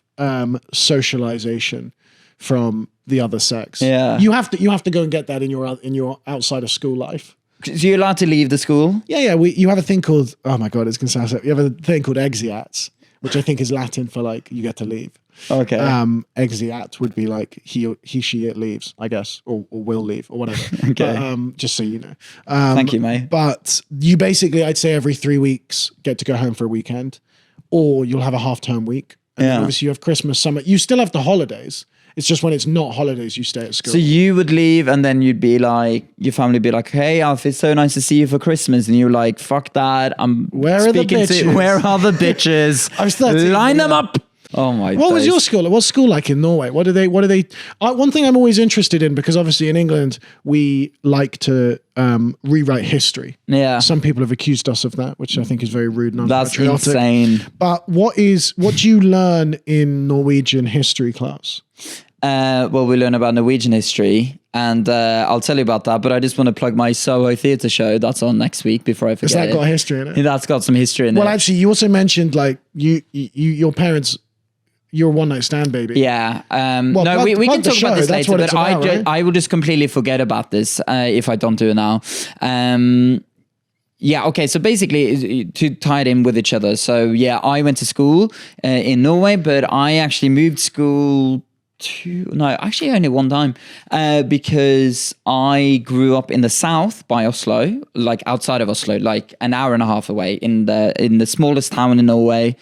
socialization from the other sex. Yeah, you have to go and get that in your outside of school life. So you're allowed to leave the school? Yeah. You have a thing called, oh my god, it's gonna sound so. You have a thing called exeats, which I think is Latin for like you get to leave. Okay. Exeat would be like he, she, it leaves, I guess, or will leave or whatever. Okay. But, just so you know. Thank you, mate. But you basically, I'd say every 3 weeks get to go home for a weekend, or you'll have a half-term week. And obviously you have Christmas, summer. You still have the holidays. It's just when it's not holidays, you stay at school. So you would leave and then you'd be like, your family would be like, hey, Alfie, it's so nice to see you for Christmas. And you're like, fuck that. Where are the bitches? I was 13. Line them up. Oh my! What was your school? What's school like in Norway? What do they? One thing I'm always interested in, because obviously in England we like to rewrite history. Yeah. Some people have accused us of that, which I think is very rude and unpatriotic. That's insane. But what do you learn in Norwegian history class? Well, we learn about Norwegian history, and I'll tell you about that. But I just want to plug my Soho theatre show that's on next week before I forget. Has that got history in it? That's got some history in it. Well, actually, you also mentioned like your parents your one night stand baby. Yeah. Well, no, we can plug the talk show, about this that's later, what but it's about, right? I will just completely forget about this if I don't do it now. Yeah, okay, so basically to tie it in with each other. So yeah, I went to school in Norway, but I actually moved school actually only one time because I grew up in the south by Oslo, like outside of Oslo, like an hour and a half away in the smallest town in Norway,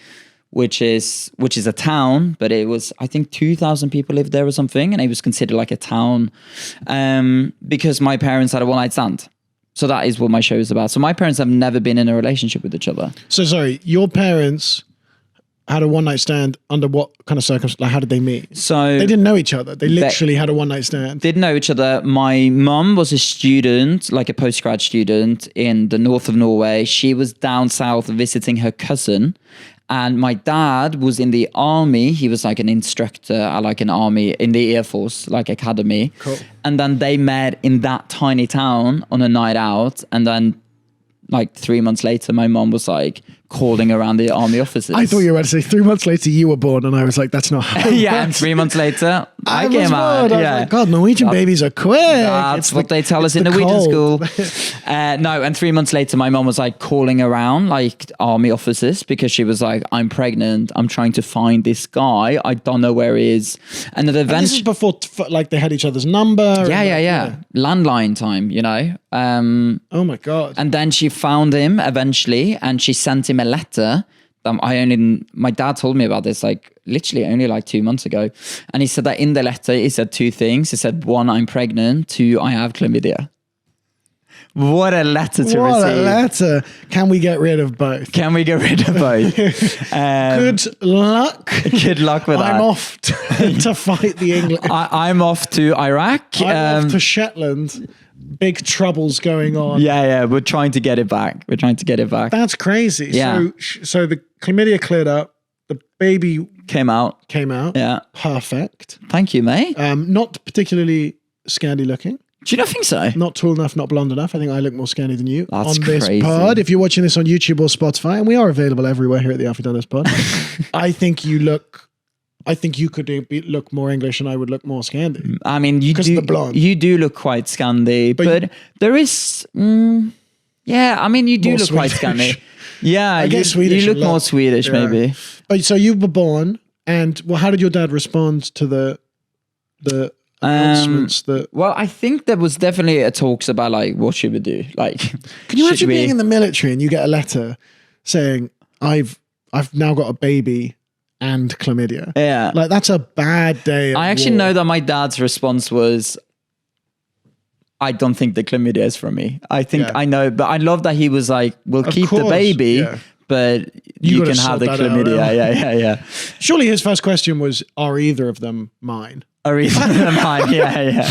which is a town, but it was, I think 2,000 people lived there or something, and it was considered like a town because my parents had a one-night stand. So that is what my show is about. So my parents have never been in a relationship with each other. So sorry, your parents had a one night stand under what kind of circumstances? Like, how did they meet? So they didn't know each other. They literally had a one night stand. Didn't know each other. My mum was a student, like a postgrad student in the north of Norway. She was down south visiting her cousin. And my dad was in the army. He was like an instructor at like an army in the Air Force, like academy. Cool. And then they met in that tiny town on a night out. And then like 3 months later, my mom was like calling around the army offices. I thought you were about to say 3 months later you were born, and I was like, that's not how it Yeah, and works. 3 months later, I was came out. bored. I was Yeah. like, God, Norwegian babies are quick. That's It's what they tell us in the Norwegian cold. school. No, and 3 months later, my mom was like calling around like army officers because she was like, I'm pregnant. I'm trying to find this guy. I don't know where he is. And then And this is eventually, before like they had each other's number. yeah. Landline time, you know. Oh my God. And then she found him eventually, and she sent him a letter. My dad told me about this like literally only like 2 months ago. And he said that in the letter, he said two things. He said, one, I'm pregnant. Two, I have chlamydia. What a letter to What receive. a letter. Can we get rid of both? Can we get rid of both? Good luck. Good luck with that. I'm off to fight the English. I'm off to Iraq. I'm off to Shetland. Big troubles going on. Yeah, we're trying to get it back. That's crazy. Yeah. So the chlamydia cleared up. The baby Came out. Yeah. Perfect. Thank you, mate. Not particularly Scandi looking. Do you not think so? Not tall enough, not blonde enough. I think I look more Scandi than you That's on this crazy. pod. If you're watching this on YouTube or Spotify, and we are available everywhere here at the Alfie Dundas pod, I think you could look more English and I would look more Scandi. I mean, Because of the blonde. You do look quite Scandi, but there is, yeah. I mean, you do More look quite Swedish. Scandi. Yeah, I get Swedish You a look lot. more Swedish, Yeah. maybe. But so you were born, and well, how did your dad respond to the announcements that? Well, I think there was definitely a talks about like what should we do. Like, Can you should imagine we- being in the military and you get a letter saying, "I've now got a baby and chlamydia." Yeah. Like that's a bad day. I actually know that my dad's response was, I don't think the chlamydia is from me. I think Yeah. I know, but I love that he was like, we'll Of keep the course, baby, yeah. but You you gotta can have sort the that out, chlamydia. yeah. Yeah. Surely his first question was, "Are either of them mine?" Or even mine. Yeah.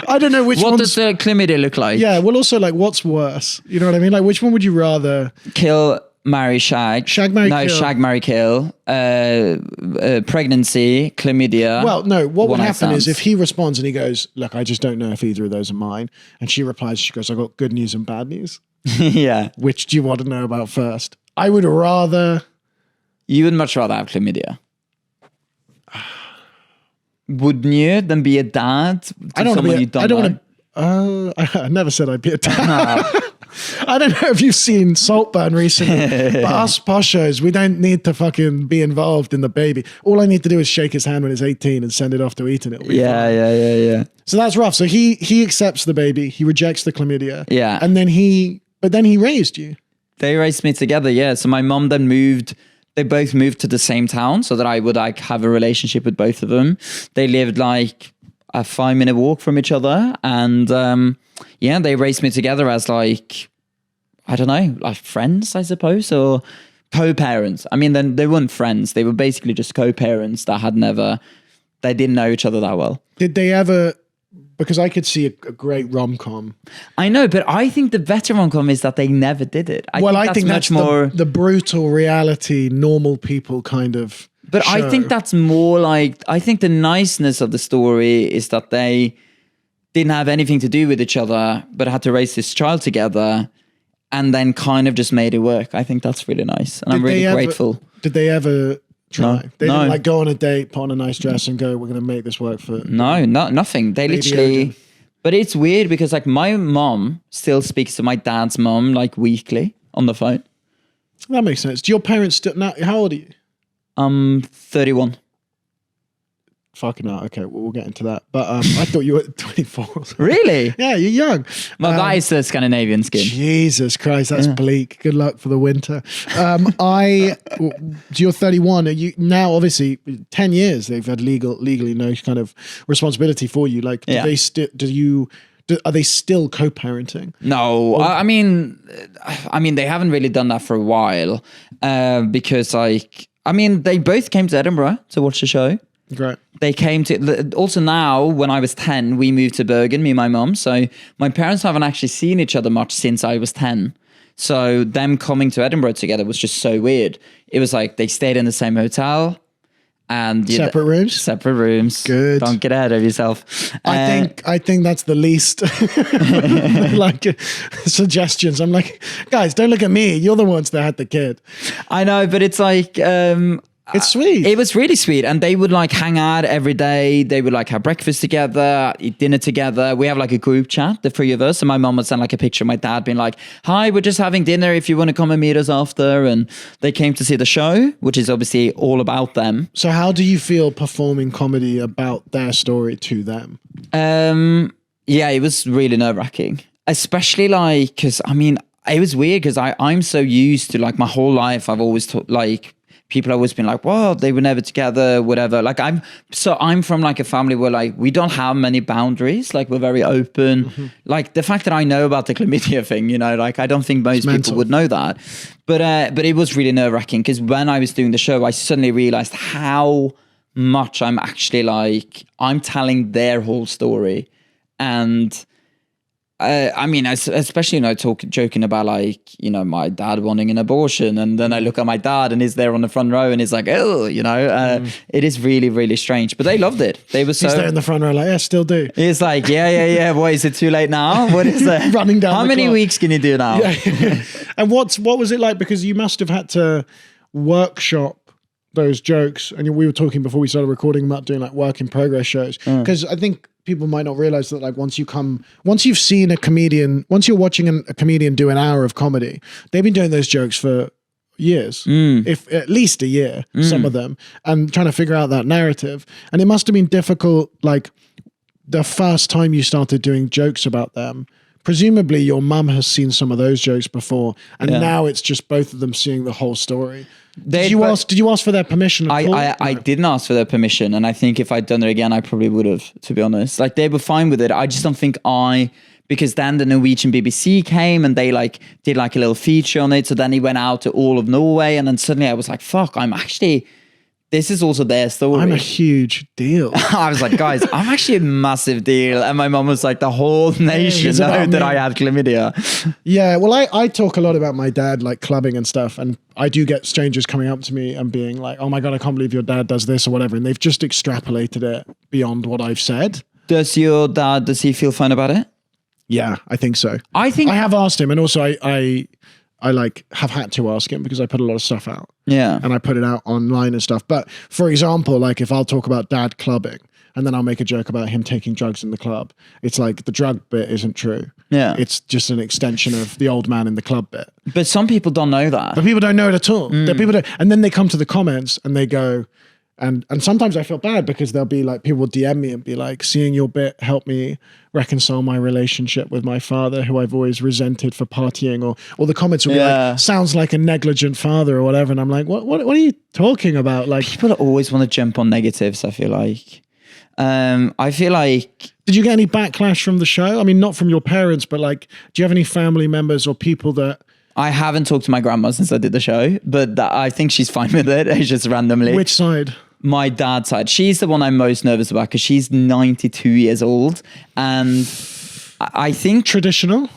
I don't know which What one's. does the chlamydia look like? Yeah. Well, also like, what's worse? You know what I mean? Like, which one would you rather? Kill, marry, shag. Shag, marry, no, kill. shag, marry, kill. Pregnancy, chlamydia. Well, no. What would one-night happen is stands. if he responds and he goes, "Look, I just don't know if either of those are mine," and she replies, she goes, "I got good news and bad news. Yeah. Which do you want to know about first?" I would rather. You would much rather have chlamydia. Wouldn't you? Than be a dad to I don't someone want you to. I don't don't know? want to. I never said I'd be a dad. I don't know if you've seen Saltburn recently, but us poshos, we don't need to fucking be involved in the baby. All I need to do is shake his hand when he's 18 and send it off to Eton. It'll be fine. Yeah. So that's rough. So he accepts the baby. He rejects the chlamydia. Yeah. And then he raised you. They raised me together, yeah. So my mom then moved. They both moved to the same town so that I would like have a relationship with both of them. They lived like a 5-minute walk from each other, and they raised me together as like, I don't know, like friends, I suppose, or co-parents. I mean, then they weren't friends. They were basically just co-parents that they didn't know each other that well. Did they ever? Because I could see a great rom-com. I know, but I think the better rom-com is that they never did it. I think that's much more the brutal reality, normal people kind of. But I show. think that's more like, I think the niceness of the story is that they didn't have anything to do with each other, but had to raise this child together and then kind of just made it work. I think that's really nice. And I'm really grateful. Did they ever try. They didn't like go on a date, put on a nice dress, and go, "We're going to make this work for." Nothing. They literally. Odin. But it's weird because like my mom still speaks to my dad's mom like weekly on the phone. That makes sense. Do your parents still? Now, how old are you? 31. Fucking hell. Okay, we'll get into that. But I thought you were 24. Or something. Really? Yeah, you're young. Well, that is the Scandinavian skin. Jesus Christ, that's bleak. Good luck for the winter. You're 31. Are you now? Obviously, 10 years they've had legally no kind of responsibility for you. Like, are they still co-parenting? No, I mean, they haven't really done that for a while because, like, they both came to Edinburgh to watch the show. Great. They came to, also now, when I was 10, we moved to Bergen, me and my mum. So my parents haven't actually seen each other much since I was 10. So them coming to Edinburgh together was just so weird. It was like they stayed in the same hotel. And separate rooms? Separate rooms. Good. Don't get ahead of yourself. I think that's the least like suggestions. I'm like, guys, don't look at me. You're the ones that had the kid. I know, but it's like it's sweet. It was really sweet. And they would like hang out every day. They would like have breakfast together, eat dinner together. We have like a group chat, the three of us. And my mom would send like a picture of my dad being like, "Hi, we're just having dinner if you want to come and meet us after." And they came to see the show, which is obviously all about them. So how do you feel performing comedy about their story to them? Yeah, it was really nerve-wracking. Especially like, because it was weird because I'm so used to like my whole life, I've always people have always been like, well, they were never together, whatever. Like I'm from like a family where like we don't have many boundaries. Like we're very open. Mm-hmm. Like the fact that I know about the chlamydia thing, like I don't think most people would know that. But it was really nerve-wracking because when I was doing the show, I suddenly realized how much I'm actually like, I'm telling their whole story. And especially, joking about like, my dad wanting an abortion. And then I look at my dad and he's there on the front row and he's like, oh, it is really, really strange. But they loved it. They were so... He's there in the front row like, yeah, still do. He's like, yeah. What, is it too late now? What is that? Running down How many weeks can you do now? Yeah. And what was it like? Because you must have had to workshop those jokes. And we were talking before we started recording about doing like work in progress shows. Because I think people might not realize that like once you've seen a comedian, once you're watching a comedian do an hour of comedy, they've been doing those jokes for years, if at least a year, some of them, and trying to figure out that narrative. And it must have been difficult, like the first time you started doing jokes about them. Presumably your mum has seen some of those jokes before, and now it's just both of them seeing the whole story. Did you ask for their permission? I didn't ask for their permission, and I think if I'd done it again, I probably would have, to be honest. Like they were fine with it. I just don't think because then the Norwegian BBC came and they like did like a little feature on it. So then he went out to all of Norway, and then suddenly I was like, fuck, this is also their story. I'm a huge deal. I was like, guys, I'm actually a massive deal. And my mom was like, the whole nation know that I had chlamydia. Yeah, well, I talk a lot about my dad, like clubbing and stuff. And I do get strangers coming up to me and being like, oh my God, I can't believe your dad does this or whatever. And they've just extrapolated it beyond what I've said. Does your dad, does he feel fine about it? Yeah, I think so. I have asked him, and also I like have had to ask him because I put a lot of stuff out. Yeah. And I put it out online and stuff. But for example, like if I'll talk about dad clubbing and then I'll make a joke about him taking drugs in the club, it's like the drug bit isn't true. Yeah. It's just an extension of the old man in the club bit. But some people don't know that. But people don't know it at all. People don't, and then they come to the comments and they go, and sometimes I feel bad because they'll be like, people will DM me and be like, seeing your bit helped me reconcile my relationship with my father, who I've always resented for partying, or the comments will be like, sounds like a negligent father or whatever. And I'm like, what are you talking about? Like, people always want to jump on negatives, I feel like. Did you get any backlash from the show? I mean, not from your parents, but like, do you have any family members or people that... I haven't talked to my grandma since I did the show, but I think she's fine with it. It's just randomly. Which side? My dad's side. She's the one I'm most nervous about because she's 92 years old. And I think... Traditional?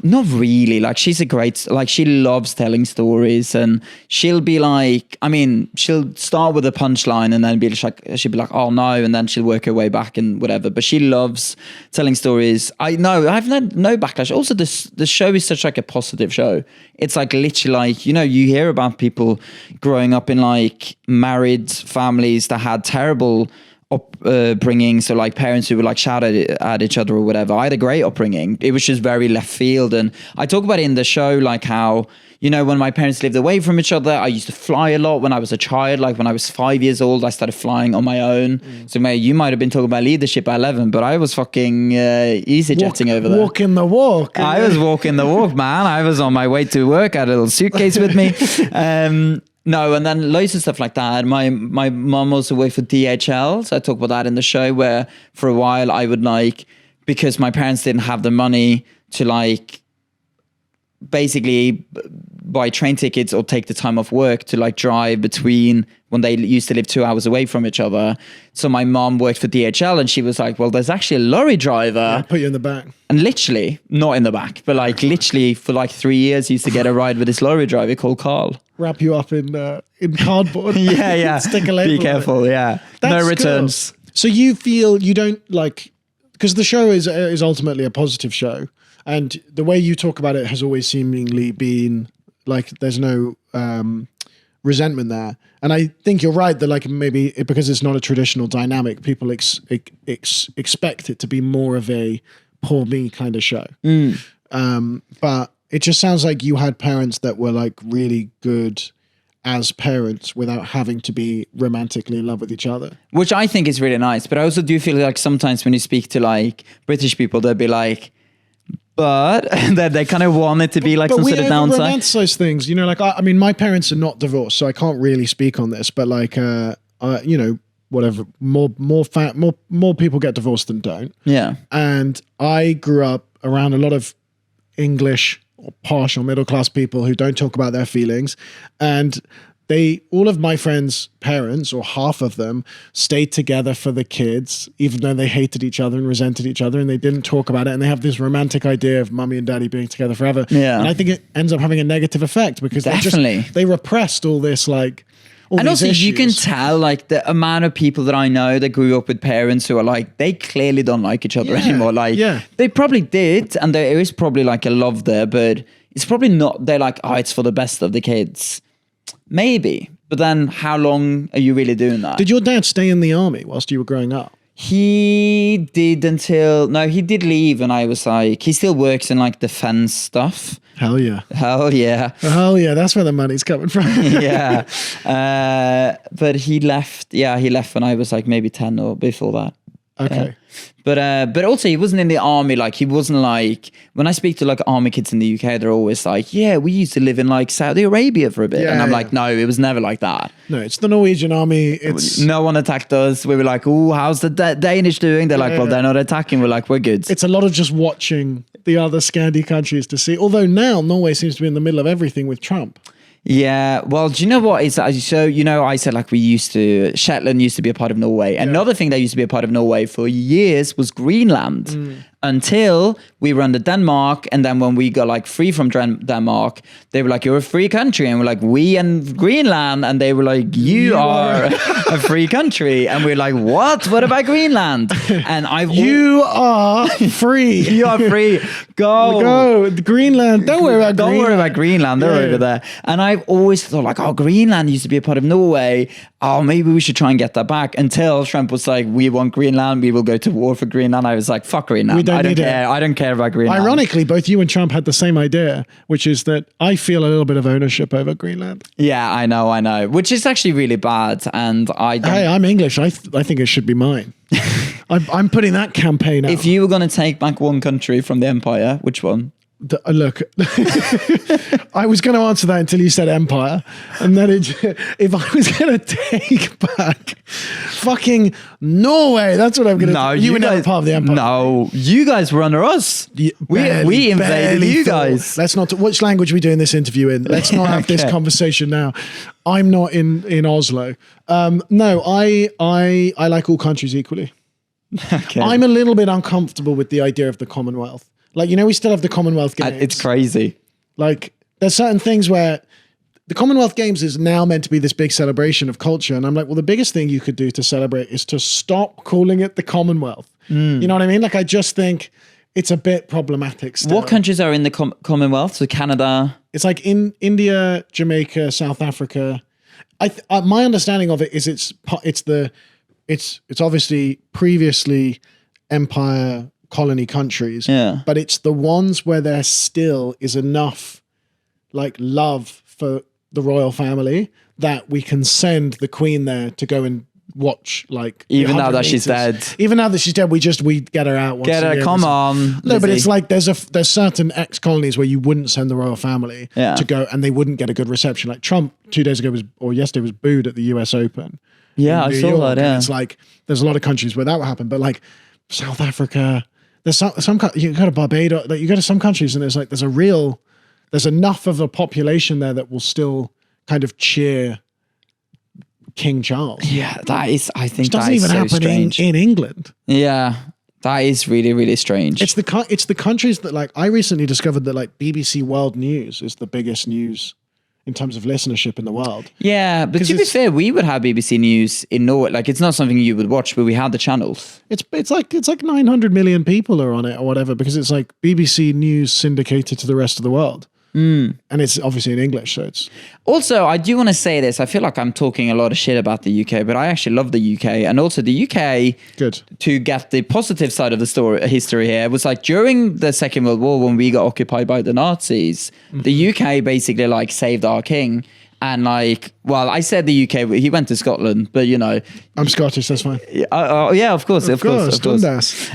Not really. Like she's a great, like she loves telling stories, and she'll be like, I mean, she'll start with a punchline and then be like, she'll be like, oh no, and then she'll work her way back and whatever. But she loves telling stories. I've had no backlash. Also, the show is such like a positive show. It's like literally like, you know, you hear about people growing up in like married families that had terrible upbringing, so like parents who would like shout at each other or whatever. I had a great upbringing. It was just very left field, and I talk about it in the show, like how, you know, when my parents lived away from each other, I used to fly a lot when I was a child. Like when I was 5 years old, I started flying on my own. So you might have been talking about leadership at 11, but I was fucking easy jetting over there. Walking the walk. I was walking the walk, man. I was on my way to work. I had a little suitcase with me. No, and then loads of stuff like that. My mum also worked for DHL, so I talk about that in the show, where for a while I would like, because my parents didn't have the money to like basically buy train tickets or take the time off work to like drive between, when they used to live 2 hours away from each other. So my mom worked for DHL, and she was like, well, there's actually a lorry driver. Yeah, put you in the back. And literally, not in the back, but like literally for like 3 years, used to get a ride with this lorry driver called Carl. Wrap you up in cardboard. Yeah. Stick a label. Be careful, yeah. That's no returns. Cool. So you feel you don't like, because the show is ultimately a positive show, and the way you talk about it has always seemingly been like there's no resentment there. And I think you're right that like maybe because it's not a traditional dynamic, people expect it to be more of a poor me kind of show. But it just sounds like you had parents that were like really good as parents without having to be romantically in love with each other. Which I think is really nice. But I also do feel like sometimes when you speak to like British people, they'll be like, but that they kind of want it to be like some sort of downside. We romanticize things, you know, like, I mean, my parents are not divorced, so I can't really speak on this, but like, you know, whatever, more people get divorced than don't. Yeah. And I grew up around a lot of English or posh or middle class people who don't talk about their feelings, and all of my friends' parents, or half of them, stayed together for the kids, even though they hated each other and resented each other, and they didn't talk about it. And they have this romantic idea of mummy and daddy being together forever. Yeah. And I think it ends up having a negative effect because they repressed all this, like, all and these also issues. You can tell like the amount of people that I know that grew up with parents who are like, they clearly don't like each other anymore. Like they probably did, and there is probably like a love there, but it's probably not, they're like, oh, it's for the best of the kids. Maybe. But then how long are you really doing that? Did your dad stay in the army whilst you were growing up? He did he did leave, and I was like, he still works in like defense stuff. Hell yeah. Hell yeah. Hell yeah. That's where the money's coming from. Yeah. But he left when I was like maybe 10 or before that. Okay. But also he wasn't in the army. Like he wasn't like, when I speak to like army kids in the UK, they're always like, yeah, we used to live in like Saudi Arabia for a bit. And I'm like, no, it was never like that. No, it's the Norwegian army. No one attacked us. We were like, oh, how's the Danish doing? They're like, well, they're not attacking. We're like, we're good. It's a lot of just watching the other Scandi countries to see. Although now Norway seems to be in the middle of everything with Trump. Yeah, well, do you know what? So, you know, I said like Shetland used to be a part of Norway. Another thing that used to be a part of Norway for years was Greenland. Until we were under Denmark, and then when we got like free from Denmark, they were like, you're a free country, and we're like, we and Greenland, and they were like, you are a free country, and we're like, what about Greenland? And you are free. You are free. Go Greenland. Don't worry about Greenland. They're over there. And I've always thought like, oh, Greenland used to be a part of Norway. Oh, maybe we should try and get that back. Until Trump was like, we want Greenland. We will go to war for Greenland. I was like, fuck Greenland. I don't care. I don't care about Greenland. Ironically, both you and Trump had the same idea, which is that I feel a little bit of ownership over Greenland. Yeah, I know. Which is actually really bad. And Hey, I'm English. I think it should be mine. I'm putting that campaign out. If you were going to take back one country from the empire, which one? Look, I was going to answer that until you said empire, and then if I was going to take back fucking Norway, that's what I'm going to do. No, you were never part of the empire. No, you guys were under us. We invaded you guys. Let's not. Which language are we doing this interview in? Let's not have this conversation now. I'm not in Oslo. No, I like all countries equally. Okay. I'm a little bit uncomfortable with the idea of the Commonwealth. Like, we still have the Commonwealth Games. It's crazy. Like, there's certain things where the Commonwealth Games is now meant to be this big celebration of culture. And I'm like, well, the biggest thing you could do to celebrate is to stop calling it the Commonwealth. You know what I mean? Like, I just think it's a bit problematic still. What countries are in the Commonwealth? So Canada? It's like in India, Jamaica, South Africa. My understanding of it is it's obviously previously empire colony countries, but it's the ones where there still is enough like love for the royal family that we can send the Queen there to go and watch, like, even now that she's dead. Even now that she's dead, we get her out. Once Get her, come on. No, but it's like there's certain ex-colonies where you wouldn't send the royal family to go, and they wouldn't get a good reception. Like Trump 2 days ago yesterday was booed at the US Open. Yeah, I saw that. Yeah, it's like there's a lot of countries where that would happen, but like South Africa, there's some you go to Barbados, like you go to some countries, and it's like there's enough of a population there that will still kind of cheer King Charles. Yeah, that is. I think which doesn't even happen in England. Yeah, that is really, really strange. It's the countries that, like, I recently discovered that like BBC World News is the biggest news in terms of listenership in the world. Yeah, but to be fair, we would have BBC News in Norway. Like, it's not something you would watch, but we had the channels. It's like 900 million people are on it or whatever, because it's like BBC News syndicated to the rest of the world. And it's obviously in English, so it's... Also, I do want to say this. I feel like I'm talking a lot of shit about the UK, but I actually love the UK. And also the UK, good, to get the positive side of the history here, was like during the Second World War, when we got occupied by the Nazis, the UK basically like saved our king. And like, well, I said the UK, he went to Scotland, but you know, I'm Scottish, that's fine. Yeah, of course. Dundas.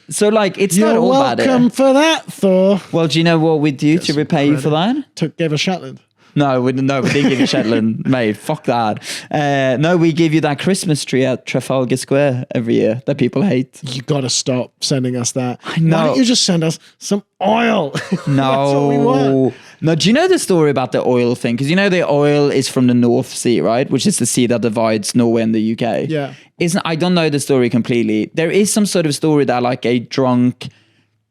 So like, it's You're not all bad. You're welcome for that, Thor. Well, do you know what we do to repay you for that? Gave us Shetland. No, we didn't give you Shetland, mate. Fuck that. No, we give you that Christmas tree at Trafalgar Square every year that people hate. You got to stop sending us that. I know. Why don't you just send us some oil? No. That's what we want. No, do you know the story about the oil thing? Because you know the oil is from the North Sea, right? Which is the sea that divides Norway and the UK. Yeah. I don't know the story completely. There is some sort of story that like a drunk...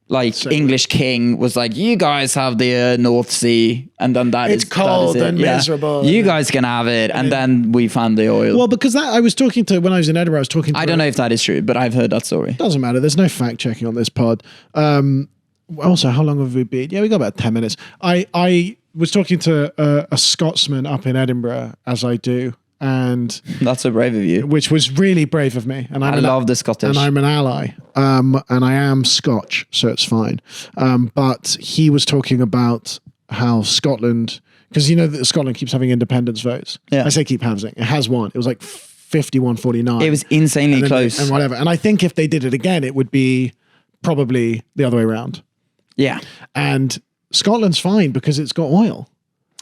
English king was like, you guys have the North Sea, and then it's cold and miserable. You guys can have it, and then we found the oil. Well, because I was talking to, when I was in Edinburgh, I don't know if that is true, but I've heard that story. Doesn't matter. There's no fact checking on this pod. Also, how long have we been? Yeah, we got about 10 minutes. I was talking to a Scotsman up in Edinburgh, as I do. And that's so brave of you, which was really brave of me. And I love the Scottish, and I'm an ally. And I am Scotch, so it's fine. But he was talking about how Scotland, because you know that Scotland keeps having independence votes. Yeah, I say keep having. It has one. It was like 51-49. It was insanely close, and whatever. And I think if they did it again, it would be probably the other way around. Yeah, and Scotland's fine because it's got oil.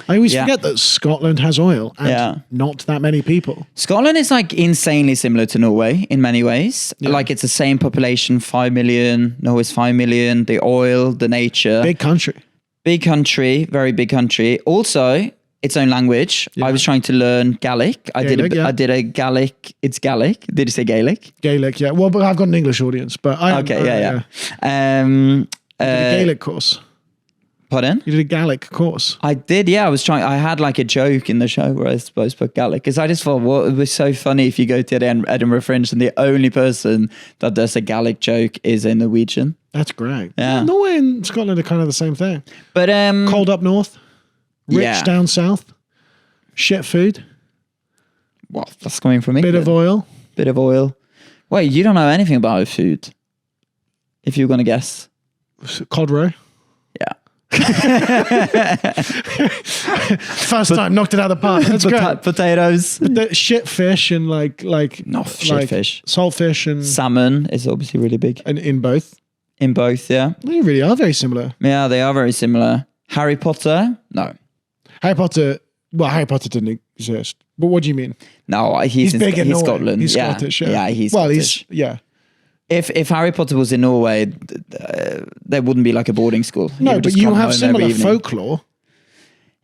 I always forget that Scotland has oil and not that many people. Scotland is like insanely similar to Norway in many ways. Yeah. Like it's the same population, 5 million. Norway's 5 million. The oil, the nature. Big country. Big country, very big country. Also, its own language. Yeah. I was trying to learn Gaelic. I did a Gaelic. It's Gaelic. Did you say Gaelic? Gaelic, yeah. Well, but I've got an English audience. But I did a Gaelic course. Pardon? You did a Gaelic course. I did, yeah. I had like a joke in the show where I spoke Gaelic because I just thought, well, it was so funny if you go to the Edinburgh Fringe and the only person that does a Gaelic joke is a Norwegian. That's great. Yeah. Norway and Scotland are kind of the same thing. But cold up north, rich down south, shit food. Well, that's coming from England. Bit of oil. Wait, you don't know anything about food? If you're going to guess. Cod roe. Yeah. First time, knocked it out of the park. That's great. Potatoes, shit fish, and shit fish, saltfish, and salmon is obviously really big. And in both, yeah, they really are very similar. Yeah, they are very similar. Harry Potter, no. Harry Potter didn't exist. But what do you mean? No, he's big in Scotland. He's Scottish. Yeah, he's Scottish. If Harry Potter was in Norway, there wouldn't be like a boarding school. No, but you have similar folklore.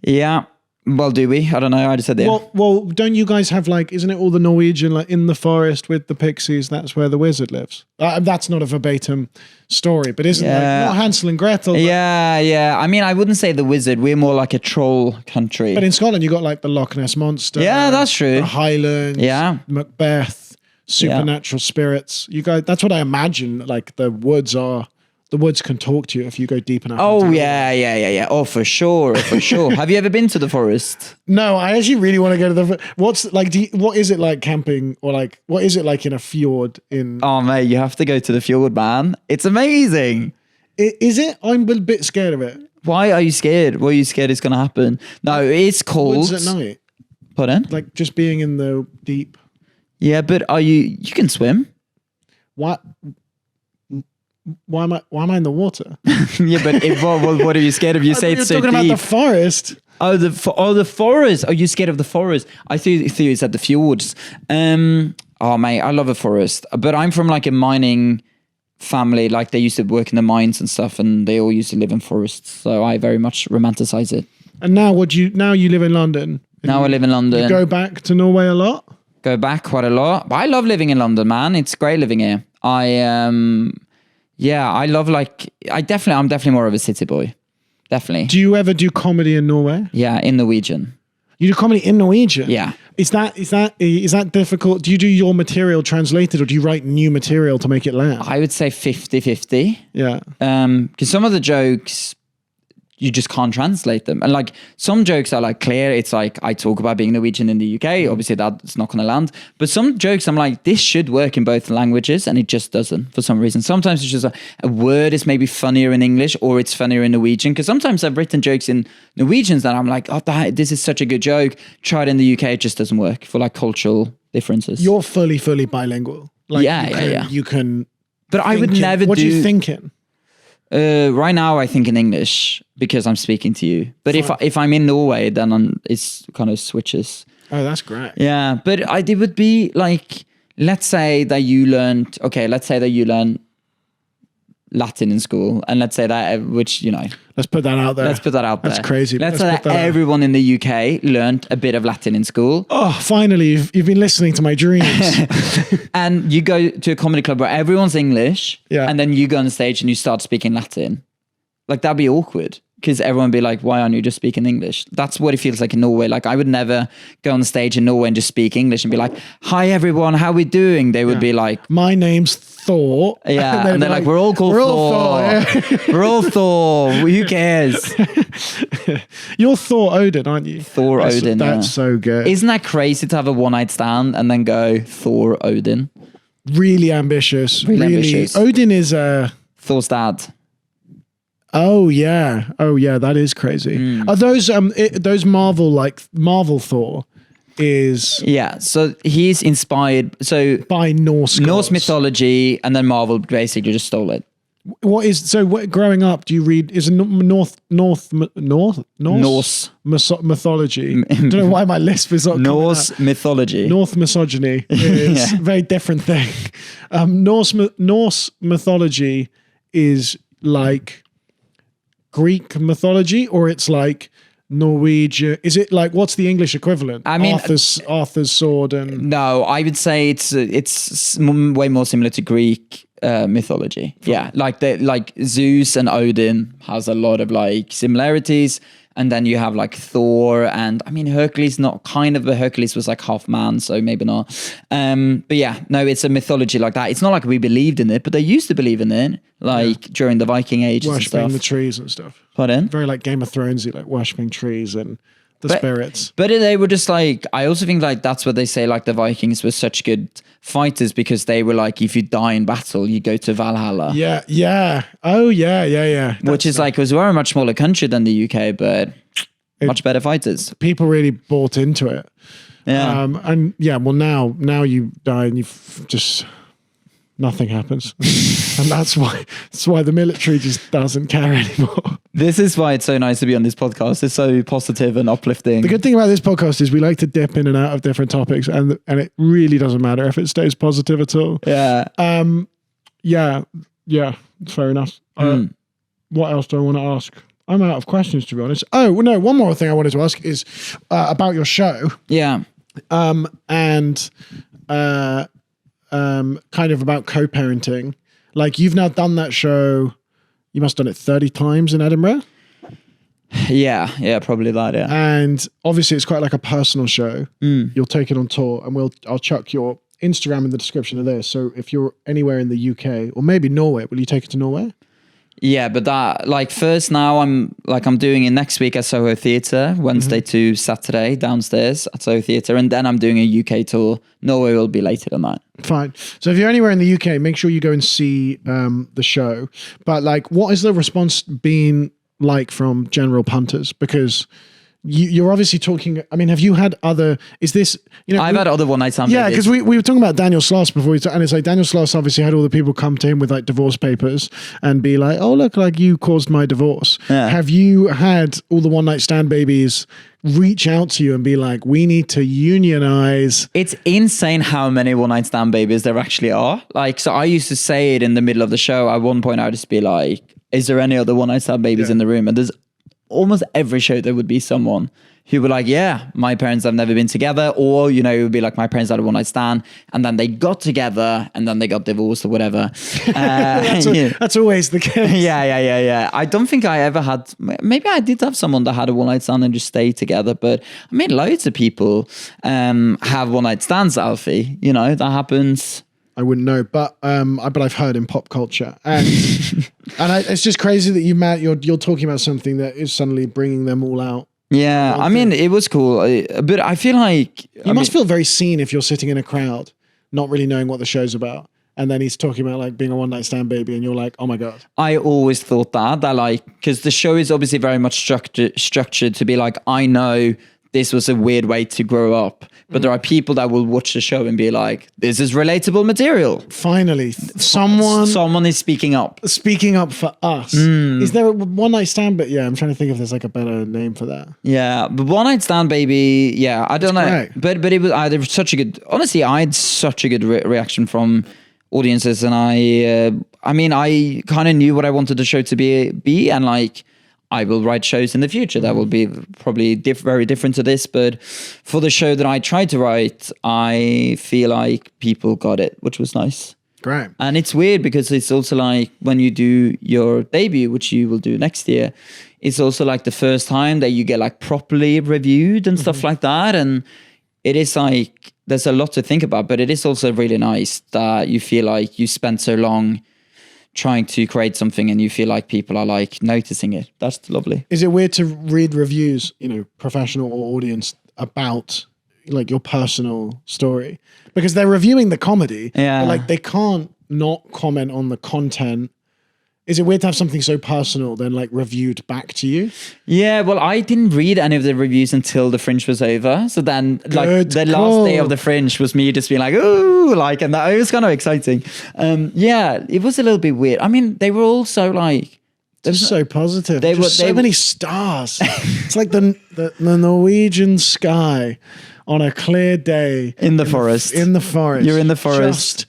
Yeah. Well, do we? I don't know. I just said yeah. Well, don't you guys have like? Isn't it all the Norwegian like in the forest with the pixies? That's where the wizard lives. That's not a verbatim story, but isn't like not Hansel and Gretel? Yeah. I mean, I wouldn't say the wizard. We're more like a troll country. But in Scotland, you got like the Loch Ness monster. Yeah, that's true. The Highlands. Yeah. Macbeth. Supernatural spirits. You guys. That's what I imagine. Like the woods are. The woods can talk to you if you go deep enough. Oh, yeah. Oh, for sure. Have you ever been to the forest? No, I actually really want to go to the... What's like? What is it like camping, or like what is it like in a fjord? Oh, mate, you have to go to the fjord, man. It's amazing. Is it? I'm a bit scared of it. Why are you scared? What are you scared is going to happen? No, it's cold. Woods at night. Pardon? Like just being in the deep. Yeah, but you can swim. What? Why am I in the water? Yeah, but what are you scared of? You say it's so deep. You're talking about the forest. The forest. Are you scared of the forest? I thought you said the fjords. Oh, mate, I love a forest. But I'm from like a mining family. Like they used to work in the mines and stuff, and they all used to live in forests. So I very much romanticize it. And now you live in London? Now I live in London. You go back to Norway a lot? Go back quite a lot. But I love living in London, man. It's great living here. Yeah, I love I'm definitely more of a city boy. Definitely. Do you ever do comedy in Norway? Yeah, in Norwegian. You do comedy in Norwegian? Yeah. Is that difficult? Do you do your material translated, or do you write new material to make it land? I would say 50-50. Yeah. Because some of the jokes, you just can't translate them. And like some jokes are like clear. It's like I talk about being Norwegian in the UK. Obviously that's not going to land. But some jokes I'm like, this should work in both languages, and it just doesn't for some reason. Sometimes it's just a word is maybe funnier in English, or it's funnier in Norwegian. Because sometimes I've written jokes in Norwegians that I'm like, oh, this is such a good joke. Try it in the UK, it just doesn't work for like cultural differences. You're fully bilingual. Like yeah. You can. But I would never What do you think in? Right now, I think in English because I'm speaking to you. But if I'm in Norway, then it's kind of switches. Oh, that's great. Yeah, but it would be like, let's say that you learned Latin in school, and let's say that, which, you know. Let's put that out there. That's crazy. Let's say that everyone in the UK learned a bit of Latin in school. Oh, finally, you've been listening to my dreams. And you go to a comedy club where everyone's English, and then you go on the stage and you start speaking Latin. Like, that'd be awkward. Because everyone would be like, why aren't you just speaking English? That's what it feels like in Norway. Like, I would never go on stage in Norway and just speak English and be like, hi, everyone, how we doing? They would be like... My name's Thor. Yeah, and they're like, we're all called Thor. Yeah. We're all Thor. Who cares? You're Thor Odin, aren't you? Thor Odin, That's so good. Isn't that crazy to have a one-night stand and then go Thor Odin? Really ambitious. Really ambitious. Odin is... Thor's dad. Oh yeah, that is crazy. Are those Marvel Thor is so he's inspired by Norse mythology, and then Marvel basically just stole it. Growing up, do you read Norse mythology? I don't know why my lisp is not Norse mythology. North misogyny is a very different thing. Norse mythology is like Greek mythology, or it's like Norwegian? Is it like, what's the English equivalent? I mean, Arthur's sword and... No, I would say it's way more similar to Greek mythology. Yeah, like Zeus and Odin has a lot of like similarities. And then you have like Thor, and I mean Hercules, but Hercules was like half man, so maybe not. But yeah, no, it's a mythology like that. It's not like we believed in it, but they used to believe in it, during the Viking Age and stuff. Worshipping the trees and stuff. Pardon? Very like Game of Thronesy, like worshipping trees and the spirits. But they were just like, I also think like that's what they say, like the Vikings were such good fighters because they were like, if you die in battle, you go to Valhalla. Yeah. Oh yeah. Which is like, it was a very much smaller country than the UK, but much better fighters. People really bought into it. Yeah. And yeah, well now you die and you've just... nothing happens. And that's why the military just doesn't care anymore. This is why it's so nice to be on this podcast. It's so positive and uplifting. The good thing about this podcast is we like to dip in and out of different topics, and it really doesn't matter if it stays positive at all. Yeah. Yeah, fair enough. What else do I want to ask? I'm out of questions, to be honest. Oh, well, no, one more thing I wanted to ask is about your show. Yeah. And kind of about co-parenting. Like, you've now done that show, you must have done it 30 times in Edinburgh. Yeah, probably that, yeah. And obviously it's quite like a personal show. You'll take it on tour, and I'll chuck your Instagram in the description of this. So if you're anywhere in the UK or maybe Norway, will you take it to Norway? Yeah, but that, like, first now I'm doing it next week at Soho Theatre, Wednesday to Saturday downstairs at Soho Theatre, and then I'm doing a UK tour. Norway will be later than that. Fine. So if you're anywhere in the UK, make sure you go and see the show. But like, what has the response been like from general punters? Because you're obviously talking, I mean, have you had other, is this, you know, I've had other one night stands. yeah, because we were talking about Daniel Sloss before, and it's like Daniel Sloss obviously had all the people come to him with like divorce papers and be like, oh, look, like you caused my divorce. Yeah. Have you had all the one night stand babies reach out to you and be like, we need to unionize? It's insane how many one night stand babies there actually are. Like, so I used to say it in the middle of the show. At one point I would just be like, is there any other one night stand babies in the room? And there's almost every show there would be someone who were like, yeah, my parents have never been together, or, you know, it would be like my parents had a one night stand and then they got together and then they got divorced or whatever. That's always the case. Yeah. I don't think I ever had, maybe I did have someone that had a one night stand and just stayed together, but I mean, loads of people have one night stands, Alfie, you know, that happens. I wouldn't know, but I've heard in pop culture, and it's just crazy that you're talking about something that is suddenly bringing them all out. Yeah, I mean, it was cool, but I feel like you must feel very seen if you're sitting in a crowd, not really knowing what the show's about, and then he's talking about like being a one night stand baby, and you're like, oh my god. I always thought that like, because the show is obviously very much structured to be like, I know this was a weird way to grow up. But there are people that will watch the show and be like, this is relatable material. Finally, someone is speaking up. Speaking up for us. Is there a one night stand? But yeah, I'm trying to think if there's like a better name for that. Yeah, but one night stand baby, yeah, I don't know. But it was, there was such a good, honestly, I had such a good reaction from audiences. And I mean, I kind of knew what I wanted the show to be, and like, I will write shows in the future that will be probably very different to this. But for the show that I tried to write, I feel like people got it, which was nice. Great. And it's weird because it's also like when you do your debut, which you will do next year, it's also like the first time that you get like properly reviewed and stuff like that. And it is like, there's a lot to think about, but it is also really nice that you feel like you spent so long trying to create something and you feel like people are like noticing it. That's lovely. Is it weird to read reviews, you know, professional or audience, about like your personal story? Because they're reviewing the comedy. Yeah. But like they can't not comment on the content. Is it weird to have something so personal then like reviewed back to you? Yeah, well, I didn't read any of the reviews until the Fringe was over. So then like the last day of the Fringe was me just being like, ooh, like, and that, it was kind of exciting. Yeah, it was a little bit weird. I mean, they were all so like, just so positive. They were so many stars. It's like the Norwegian sky on a clear day in the forest. In the forest. You're in the forest.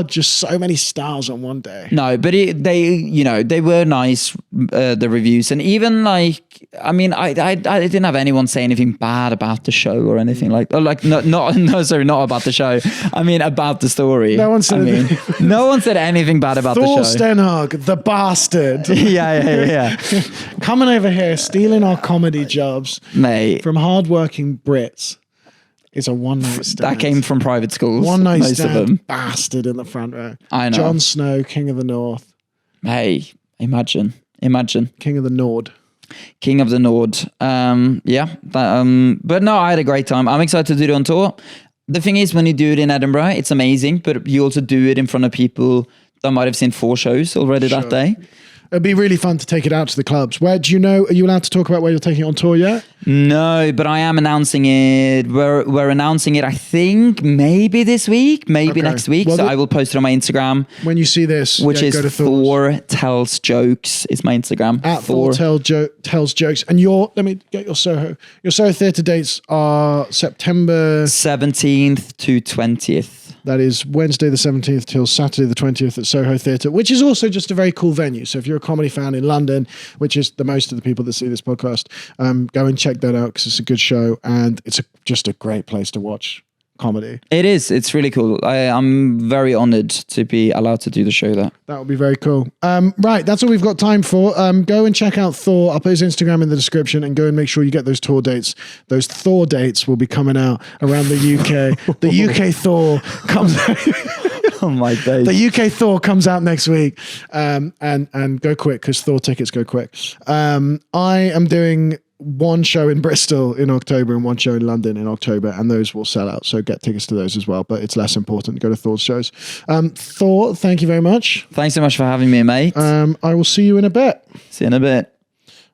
Just so many stars on one day. No, but they were nice, the reviews. And even like, I mean, I didn't have anyone say anything bad about the show or anything like, or like, not about the show. I mean, about the story. No one said no one said anything bad about the show. Thor Stenhaug, the bastard. Yeah. Coming over here, stealing our comedy jobs, mate, from hardworking Brits. It's a one night stand. That came from private schools. One night most stand, of them. bastard in the front row. I know. Jon Snow, King of the North. Hey, imagine. King of the Nord. King of the Nord. Yeah. But no, I had a great time. I'm excited to do it on tour. The thing is, when you do it in Edinburgh, it's amazing, but you also do it in front of people that might have seen 4 shows already that day. It'd be really fun to take it out to the clubs. Where do you know? Are you allowed to talk about where you're taking it on tour yet? No, but I am announcing it. We're announcing it, I think, maybe this week, maybe next week. Well, so I will post it on my Instagram. When you see this, which is Thor Tells Jokes is my Instagram. At Thor Tells Jokes. And let me get your Soho. Your Soho Theatre dates are September 17th to 20th. That is Wednesday the 17th till Saturday the 20th at Soho Theatre, which is also just a very cool venue. So if you're a comedy fan in London, which is the most of the people that see this podcast, go and check that out because it's a good show and it's just a great place to watch comedy. It is. It's really cool. I'm very honoured to be allowed to do the show there. That would be very cool. Right, that's all we've got time for. Go and check out Thor. I'll put his Instagram in the description and go and make sure you get those tour dates. Those Thor dates will be coming out around the UK. The UK Thor comes out. Oh my days. The UK Thor comes out next week. And go quick because Thor tickets go quick. I am doing one show in Bristol in October and one show in London in October, and those will sell out. So get tickets to those as well, but it's less important to go to Thor's shows. Thor, thank you very much. Thanks so much for having me, mate. I will see you in a bit. See you in a bit.